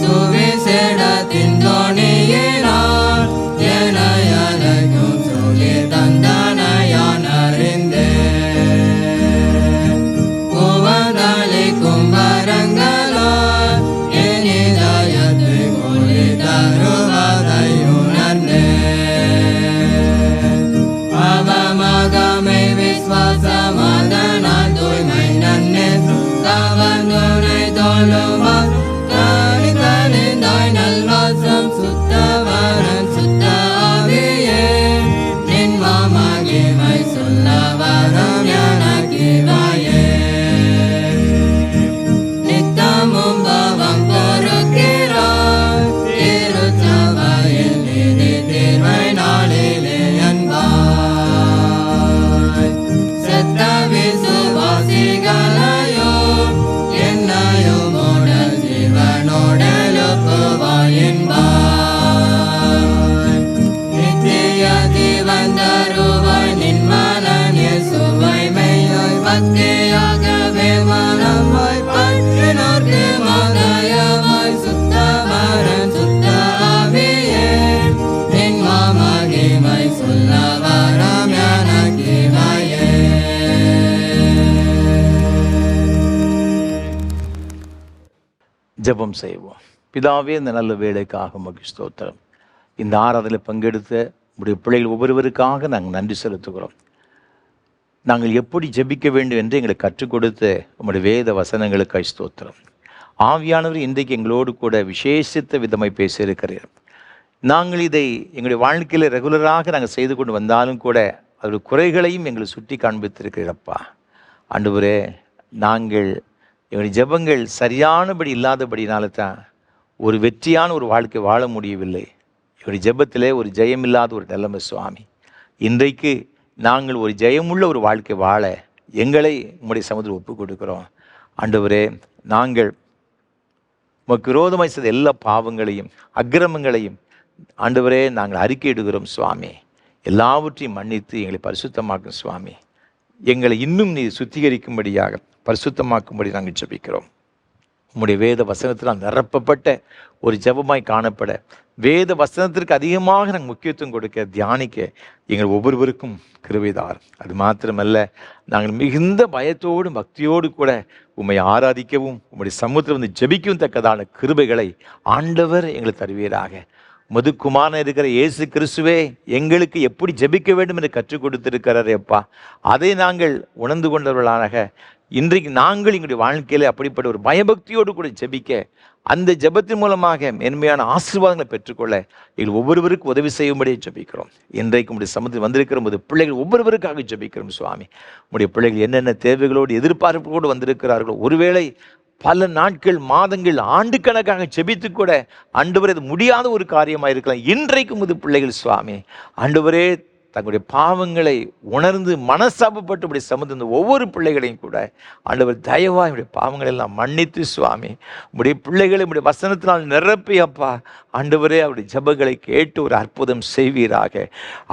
சுவிசேடத்தின் தோணியினால் என்னை அழைக்கும் சொல்லி தந்தனையான் அறிந்தேன். துணை தோழுமார் தானி தாய் நல்வாசம் சுத்தவரன் சுத்த ஆவியே நின் மாமகிமை சொல்ல வரம் எனக்கிவாயே நித்தமும் பாவம் பொறுக்கிறார் திருச்சபையில் நீதி தீர்வை நாளிலே அன்பாய் செத்த விசுவாசிகளையோ என்னையும் உடல் ஜீவனோட எழுப்புவாய் என்பாய் நித்திய ஜீவன் தருவாய் நின் மனன் இயேசுவை மெய்யாய் பக்தியாகவே மனமாய் பற்றினோர்க்கு மதயமாய் சுத்தவரன் சுத்த ஆவியே நின் மாமகிமை சொல்ல வரம் எனக்கிவாயே ஜெபம் செய்வோம். பிதாவே, இந்த நல்ல வேலைக்காக உமக்கு ஸ்தோத்திரம். இந்த ஆராதனையில் பங்கெடுத்த உடைய பிள்ளைகள் ஒவ்வொருவருக்காக நாங்கள் நன்றி செலுத்துகிறோம். நாங்கள் எப்படி ஜெபிக்க வேண்டும் என்று எங்களுக்கு கற்றுக் கொடுத்த உம்முடைய வேத வசனங்களுக்காய் ஸ்தோத்திரம். ஆவியானவர் இன்றைக்கு எங்களோடு கூட விசேஷித்த விதமாய் பேசியிருக்கிறீர். நாங்கள் இதை எங்களுடைய வாழ்க்கையில் ரெகுலராக நாங்கள் செய்து கொண்டு வந்தாலும் கூட அதோட குறைகளையும் எங்களை சுட்டி காண்பித்திருக்கிறப்பா. ஆண்டவரே, நாங்கள் எங்களுடைய ஜெபங்கள் சரியானபடி இல்லாதபடினால தான் ஒரு வெற்றியான ஒரு வாழ்க்கை வாழ முடியவில்லை. எங்களுடைய ஜெபத்திலே ஒரு ஜெயமில்லாத ஒரு நிலைமை சுவாமி. இன்றைக்கு நாங்கள் ஒரு ஜெயமுள்ள ஒரு வாழ்க்கை வாழ எங்களை உம்முடைய சமுதிரம் ஒப்புக் கொடுக்கிறோம். ஆண்டவரே, நாங்கள் உமக்கு விரோதமாய் செய்த எல்லா பாவங்களையும் அக்கிரமங்களையும் ஆண்டவரே நாங்கள் அறிக்கையிடுகிறோம் சுவாமி. எல்லாவற்றையும் மன்னித்து எங்களை பரிசுத்தமாக்கும் சுவாமி. எங்களை இன்னும் நீ சுத்திகரிக்கும்படியாக பரிசுத்தமாக்கும்படி நாங்கள் ஜெபிக்கிறோம். உம்முடைய வேத வசனத்தில் நிரப்பப்பட்ட ஒரு ஜெபமாய் காணப்பட, வேத வசனத்திற்கு அதிகமாக நாங்கள் முக்கியத்துவம் கொடுக்க, தியானிக்க எங்கள் ஒவ்வொருவருக்கும் கிருபைதார். அது மாத்திரமல்ல, நாங்கள் மிகுந்த பயத்தோடு பக்தியோடு கூட உம்மை ஆராதிக்கவும் உம்முடைய சமூகத்தில் வந்து ஜெபிக்கவும் தக்கதான கிருபைகளை ஆண்டவர் எங்களுக்கு தருவீராக. மதுக்குமாரன் இருக்கிற இயேசு கிறிஸ்துவே எங்களுக்கு எப்படி ஜெபிக்க வேண்டும் என்று கற்றுக் கொடுத்திருக்கிறாரே அப்பா. அதை நாங்கள் உணர்ந்து கொண்டவர்களாக இன்றைக்கு நாங்கள் எங்களுடைய வாழ்க்கையில் அப்படிப்பட்ட ஒரு பயபக்தியோடு கூட ஜெபிக்க, அந்த ஜெபத்தின் மூலமாக மேன்மையான ஆசீர்வாதங்களை பெற்றுக்கொள்ள எங்கள் ஒவ்வொருவருக்கும் உதவி செய்யும்படியே ஜெபிக்கிறோம். இன்றைக்கு உங்களுடைய சமூகத்தில் வந்திருக்கிற போது பிள்ளைகள் ஒவ்வொருவருக்காக ஜெபிக்கிறோம் சுவாமி. உங்களுடைய பிள்ளைகள் என்னென்ன தேவைகளோடு எதிர்பார்ப்போடு வந்திருக்கிறார்களோ, ஒருவேளை பல நாட்கள் மாதங்கள் ஆண்டு கணக்காக ஜெபித்து கூட ஆண்டவரே அது முடியாத ஒரு காரியமாக இருக்கலாம். இன்றைக்கும் இது பிள்ளைகள் சுவாமி ஆண்டவரே தங்களுடைய பாவங்களை உணர்ந்து மனசாபப்பட்டு இப்படி சமந்து ஒவ்வொரு பிள்ளைகளையும் கூட ஆண்டவர் தயவாக என்னுடைய பாவங்களை எல்லாம் மன்னித்து சுவாமி உடைய பிள்ளைகளை உடைய வசனத்தினால் நிரப்பி அப்பா ஆண்டவரே அவருடைய ஜெபங்களை கேட்டு ஒரு அற்புதம் செய்வீராக.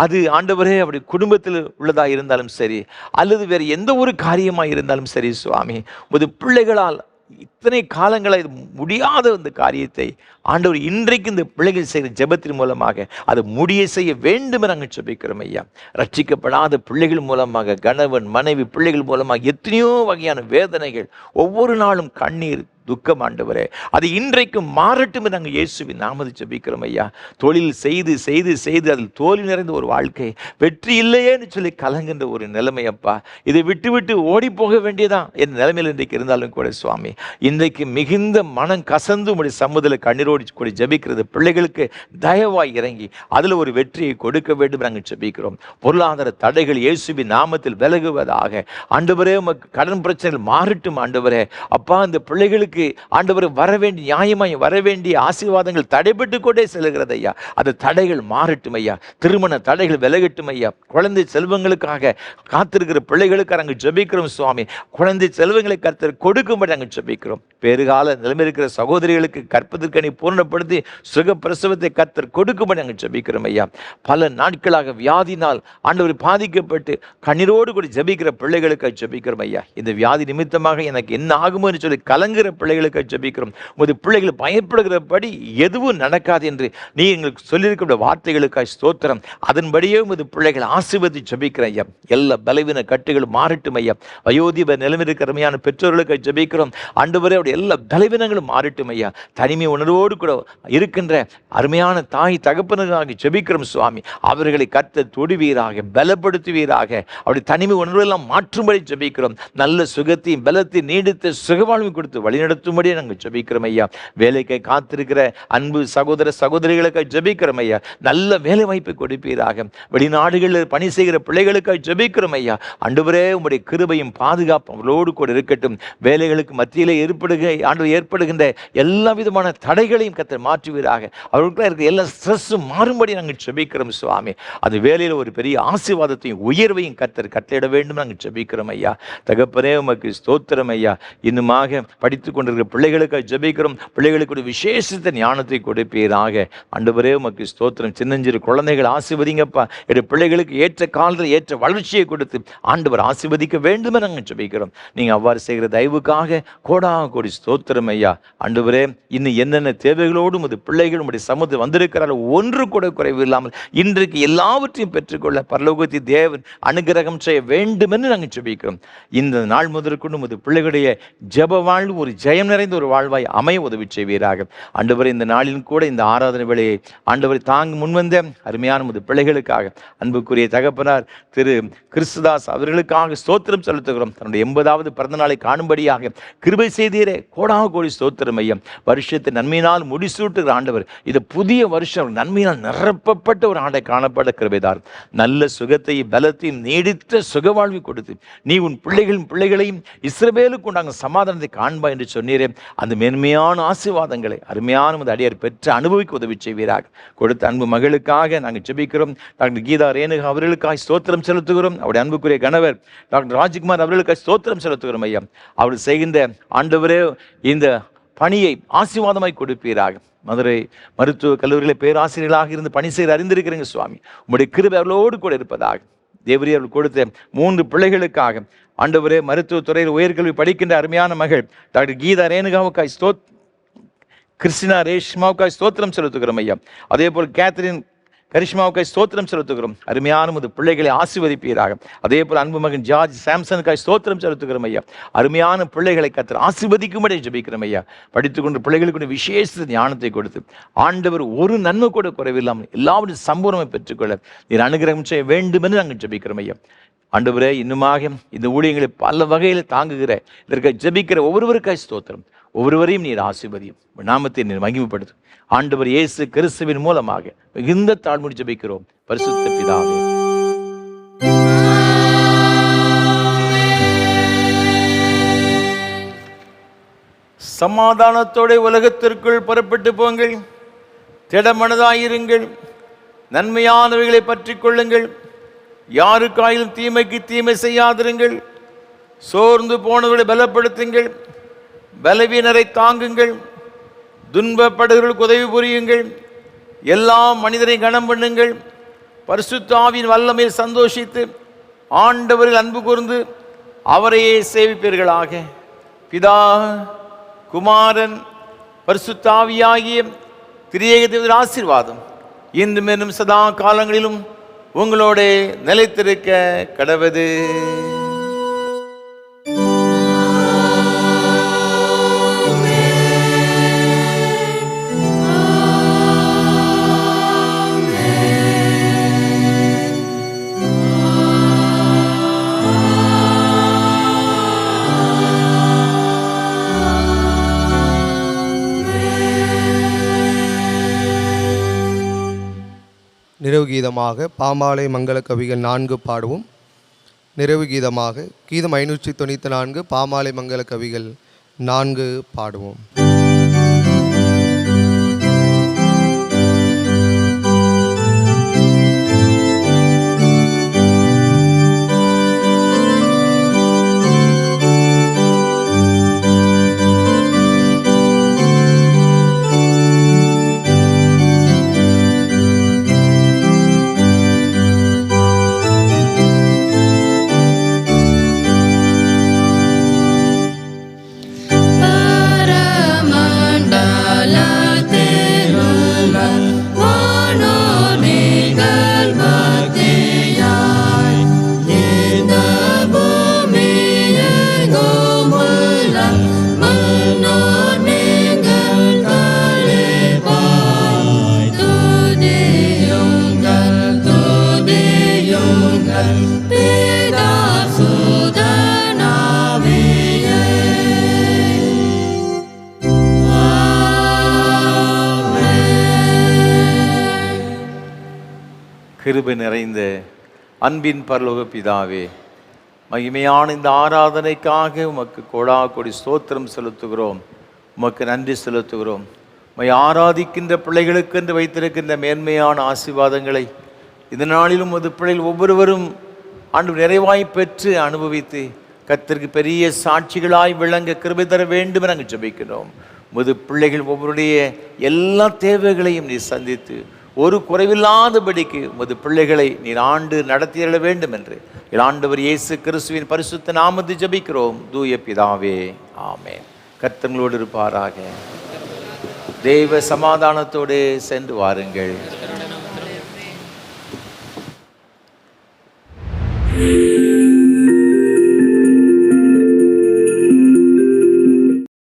அது ஆண்டவரே அவருடைய குடும்பத்தில் உள்ளதாக இருந்தாலும் சரி, அல்லது வேறு எந்த ஒரு காரியமாக இருந்தாலும் சரி சுவாமி, உமது பிள்ளைகளால் இத்தனை காலங்களை முடியாத இந்த காரியத்தை ஆண்டவர் இன்றைக்கு இந்த பிள்ளைகள் செய்கிற ஜெபத்தின் மூலமாக அதை முடிய செய்ய வேண்டும் நாங்கள் ஜெபிக்கிறோம் ஐயா. ரட்சிக்கப்படாத பிள்ளைகள் மூலமாக, கணவன் மனைவி பிள்ளைகள் மூலமாக எத்தனையோ வகையான வேதனைகள், ஒவ்வொரு நாளும் கண்ணீர் துக்கம் ஆண்டவரே, அது இன்றைக்கும் மாறட்டும் நாங்கள் இயேசுவின் நாமத்தை ஜெபிக்கிறோம் ஐயா. தொழில் செய்து செய்து செய்து அதில் தோல்வி நிறைந்த ஒரு வாழ்க்கை, வெற்றி இல்லையேன்னு சொல்லி கலங்குகின்ற ஒரு நிலைமை அப்பா, இதை விட்டு விட்டு ஓடி போக வேண்டியதான் என் நிலைமையில் இன்றைக்கு இருந்தாலும் கூட சுவாமி, இன்றைக்கு மிகுந்த மனம் கசந்து உடைய சமூகத்தில் கண்ணீரோடு கூட ஜெபிக்கிறது பிள்ளைகளுக்கு தயவாய் இறங்கி அதில் ஒரு வெற்றியை கொடுக்க வேண்டும் நாங்கள் ஜெபிக்கிறோம். பொருளாதார தடைகள் இயேசுவின் நாமத்தில் விலகுவதாக. ஆண்டவரே உமக்கு கடன் பிரச்சனைகள் மாறட்டும் ஆண்டவரே. அப்பா இந்த பிள்ளைகளுக்கு ஆண்டவர் வர வேண்டிய நியாயமாய் வர வேண்டிய ஆசீர்வாதங்கள் தடைபட்டு கொண்டே செல்கிறது ஐயா. அந்த தடைகள் மாறட்டும் ஐயா. திருமண தடைகள் விலகட்டும் ஐயா. குழந்தை செல்வங்களுக்காக காத்திருக்கிற பிள்ளைகளுக்கு நாங்கள் ஜெபிக்கிறோம் சுவாமி. குழந்தை செல்வங்களை கர்த்தர் கொடுக்கும்படி நாங்கள் ஜெபிக்கிறோம். பேறுகால நிலைமை இருக்கிற சகோதரிகளுக்கு கற்பதற்கனி பூர்ணப்படுத்தி சுக பிரசவத்தை கர்த்தர் கொடுக்கும்படி நாங்கள் ஜெபிக்கிறோம் ஐயா. பல நாட்களாக வியாதினால் ஆண்டவர் பாதிக்கப்பட்டு கண்ணீரோடு கூட ஜெபிக்கிற பிள்ளைகளுக்கு ஜெபிக்கிறோம் ஐயா. இந்த வியாதி நிமித்தமாக எனக்கு என்ன ஆகுமோ என்று சொல்லி கலங்குகிற பிள்ளைகளுக்கு ஜெபிக்கிறோம். உமது பிள்ளைகள் பயப்படுகிறபடி எதுவும் நடக்காது என்று நீ எங்களுக்கு சொல்லியிருக்கிற வார்த்தைகளுக்காக ஸ்தோத்திரம். அதன்படியே உமது பிள்ளைகள் ஆசீர்வதி ஜெபிக்கிறேன் ஐயா. எல்லா பலவீன கட்டுகள் மாறட்டும் ஐயா. வயோதிப நிலைமை இருக்கிற அருமையான பெற்றோர்களுக்கு ஜெபிக்கிறோம். ஆண்டவரே அவருடைய எல்லா பலவீனங்களும் மாறட்டும் ஐயா. தனிமை உணர்வோடு கூட இருக்கின்ற அருமையான தாய் தகப்பனுக்காக ஜெபிக்கிறோம் சுவாமி. அவர்களை கர்த்தர் தொடுவீராக, பலப்படுத்துவீராக. அவருடைய தனிமை உணர்வெல்லாம் மாற்றும்படி ஜெபிக்கிறோம். நல்ல சுகத்தையும் பலத்தையும் நீடித்த சுகவாழ்வு கொடுத்து வழிநடத்தும்படியே நாங்கள் ஜெபிக்கிறோம் ஐயா. வேலைக்கு காத்திருக்கிற அன்பு சகோதர சகோதரிகளுக்காக ஜெபிக்கிறோம் ஐயா. நல்ல வேலை வாய்ப்பை கொடுப்பீராக. வெளிநாடுகளில் பணி செய்கிற பிள்ளைகளுக்காக ஜெபிக்கிறோம் ஐயா. ஆண்டவரே உம்முடைய கிருபையும் பாதுகாப்பும் அவர்களோடு கூட இருக்கட்டும். வேலைகளுக்கு மத்தியிலே ஏற்படுகின்ற எல்லா விதமான தடைகளையும் கர்த்தர் மாற்றுவீராக. அவர்களுக்குள்ள இருக்கிற எல்லா ஸ்ட்ரெஸ்ஸும் மாறும்படி நாங்கள் ஜெபிக்கிறோம் சுவாமி. அது வேலையில் ஒரு பெரிய ஆசீர்வாதத்தையும் உயர்வையும் கர்த்தர் கட்டளையிட வேண்டும் நாங்கள் ஜெபிக்கிறோம் ஐயா. தகப்பனே உமக்கு ஸ்தோத்திரம் ஐயா. இன்னுமாக படித்து கொண்டிருக்கிற பிள்ளைகளுக்காக ஜெபிக்கிறோம். பிள்ளைகளுக்கு ஒரு விசேஷத்த ஞானத்தை கொடுப்பீராக. ஆண்டவரே உமக்கு ஸ்தோத்திரம். சின்னஞ்சிறு குழந்தைகள் ஆசீர்வதிங்கப்பா. என்னுடைய பிள்ளைகளுக்கு ஏற்ற காலத்தில் ஏற்ற வளர்ச்சியை கொடுத்து ஆண்டவர் ஆசீர்வதிக்க வேண்டுமே நாங்கள் ஜெபிக்கிறோம். நீங்கள் அவ்வாறு செய்கிற தயவுக்காக கோடி ஸ்தோத்திரம் ஐயா. ஆண்டவரே இன்னும் என்னென்ன தேவைகளோடு உமது பிள்ளைகள் உம்முடைய சமூகத்தில் வந்திருக்கிறார்கள் ஒன்று கூட குறைவு இல்லாமல் இன்றைக்கு எல்லாவற்றையும் பெற்றுக்கொள்ள பரலோகத்தை தேவன் அனுகிரகம் செய்ய வேண்டும் என்று நாங்கள் ஜெபிக்கிறோம். இந்த நாள் முதற்கொண்டு உமது பிள்ளைகளுடைய ஜெப வாழ்வு ஒரு ஜெயம் நிறைந்த ஒரு வாழ்வாய் அமைய உதவி செய்வீராக. ஆண்டவரே இந்த நாளிலும் கூட இந்த ஆராதனை வேளையை ஆண்டவரை தாங்க முன்வந்த அருமையான உமது பிள்ளைகளுக்காக அன்புக்குரிய தகப்பனார் திரு கிறிஸ்துதாஸ் அவர்களுக்காக ஸ்தோத்திரம் செலுத்துகிறோம். தன்னுடைய 80வது பிறந்த நாளை காணும்படியாக கிருபை செய்தீரே கோடி ஸ்தோத்திரம் ஐயா. வருஷத்தை நன்மையினால் முடிசூட்டுகிற ஆண்டவர், இது புதிய வருஷம் நன்மையினால் நிரப்பப்பட்ட ஒரு ஆண்டை காணப்பட கிருபைதார். நல்ல சுகத்தையும் பலத்தையும் நீடித்த சுகவாழ்வை கொடுத்து நீ உன் பிள்ளைகளையும் இஸ்ரவேலுக்கு உண்டாங்க சமாதானத்தை காண்பா என்று சொன்னீரே. அந்த மேன்மையான ஆசீர்வாதங்களை அருமையான அடியார் பெற்று அனுபவிக்க உதவி செய்வீராக. கொடுத்த அன்பு மகளுக்காக நாங்கள் ஜெபிக்கிறோம். டாக்டர் கீதா ரேணுகா அவர்களுக்காக ஸ்தோத்திரம் செலுத்துகிறோம். அவருடைய அன்புக்குரிய கணவர் டாக்டர் ராஜ்குமார் அவர்களுக்காக ஸ்தோத்திரம் செலுத்துகிறோம் ஐயா. அவர் செய்கின்ற ஆண்டவரே இந்த பணியை ஆசீர்வாதமாய் கொடுப்பீராக. மதுரை மருத்துவ கல்லூரியில் பேராசிரியர்களாக இருந்து பணி செய்து அறிந்திருக்கிறீங்க சுவாமி. உங்களுடைய கிருபை அவர்களோடு கூட இருப்பதாக. தேவரீ அவர்கள் கொடுத்த 3 பிள்ளைகளுக்காக ஆண்டவரே மருத்துவத்துறையில் உயர்கல்வி படிக்கின்ற அருமையான மகள் டாக்டர் கீதா ரேணுகாவுக்காய் கிறிஸ்டினா ரேஷ்மாவுக்காய் ஸ்தோத்திரம் செலுத்துகிறோம் ஐயா. அதே போல் கேத்ரின் கரிஷ்மாவுக்காய் ஸ்தோத்திரம் செலுத்துகிறோம். அருமையான உமது பிள்ளைகளை ஆசீர்வதிப்பீராக. அதே போல் அன்பு மகன் ஜார்ஜ் சாம்சனுக்காய் ஸ்தோத்திரம் செலுத்துகிறோம் ஐயா. அருமையான பிள்ளைகளை கர்த்தர் ஆசீர்வதிக்கும்படி ஜெபிக்கிறோம் ஐயா. படித்துக்கொண்டு பிள்ளைகளுக்கு விசேஷ ஞானத்தை கொடுத்து ஆண்டவர் ஒரு நன்மை கூட குறைவில்லாமல் எல்லாவற்றையும் சம்பூர்ணமை பெற்றுக்கொள்ள நீர் அனுகிரகம் செய்ய வேண்டும் என்று நாங்கள் ஜெபிக்கிறோம் ஐயா. ஆண்டவரே இன்னுமாக இந்த ஊழியங்களை பல வகையில் தாங்குகிற இதற்காக ஜெபிக்கிற ஒவ்வொருவருக்காய் ஸ்தோத்திரம். ஒவ்வொருவரையும் நீர் ஆசீர்வதியும். நாமத்தை நீர் மகிமைப்படுத்தும். ஆண்டவர் இயேசு கிறிஸ்துவின் மூலமாக மிகுந்த தாழ்மையோடு ஜெபிக்கிறோம் பரிசுத்த பிதாவே. சமாதானத்தோட உலகத்திற்குள் புறப்பட்டு போங்கள். திடமனதாயிருங்கள். நன்மையானவைகளை பற்றி கொள்ளுங்கள். யாருக்காயிலும் தீமைக்கு தீமை செய்யாதிருங்கள். சோர்ந்து போனவர்களை பலப்படுத்துங்கள். பலவீனரை தாங்குங்கள். துன்பப்படுகிறவர்களுக்கு உதவி புரியுங்கள். எல்லா மனிதரையும் கனம் பண்ணுங்கள். பரிசுத்த ஆவியின் வல்லமையில் சந்தோஷித்து ஆண்டவரில் அன்பு கூர்ந்து அவரையே சேவிப்பீர்களாக. பிதா குமாரன் பரிசுத்த ஆவியாகிய திரியேக தேவனுடைய ஆசீர்வாதம் இன்றும் மேலும் சதா காலங்களிலும் உங்களோட நிலைத்திருக்க கடவது. நிறைவு கீதமாக பாமாலை மங்கள கவிகள் 4 பாடுவோம். நிறைவு கீதமாக கீதம் 594 பாமாலை மங்கள கவிகள் 4 பாடுவோம். Para கிருபை நிறைந்த அன்பின் பரலோக பிதாவே, மகிமையான இந்த ஆராதனைக்காக உமக்கு கோடா கோடி ஸ்தோத்திரம் செலுத்துகிறோம். உமக்கு நன்றி செலுத்துகிறோம். உம்மை ஆராதிக்கின்ற பிள்ளைகளுக்கு என்று வைத்திருக்கின்ற மேன்மையான ஆசீர்வாதங்களை இந்த நாளிலும் உமது பிள்ளைகள் ஒவ்வொருவரும் ஆண்டு நிறைவாய் பெற்று அனுபவித்து கர்த்தருக்கு பெரிய சாட்சிகளாய் விளங்க கிருபை தர வேண்டும் என நாங்கள் ஜெபிக்கிறோம். உமது பிள்ளைகள் ஒவ்வொருடைய எல்லா தேவைகளையும் நீர் சந்தித்து ஒரு குறைவில்லாதபடிக்கு உமது பிள்ளைகளை நீர் ஆண்டு நடத்தியற வேண்டும் என்று ஆண்டவர் இயேசு கிறிஸ்துவின் பரிசுத்த நாமத்தை ஜெபிக்கிறோம் தூய பிதாவே, ஆமென். கர்த்தர்களோடு இருப்பாராக. தேவ சமாதானத்தோடு சென்று வாருங்கள்.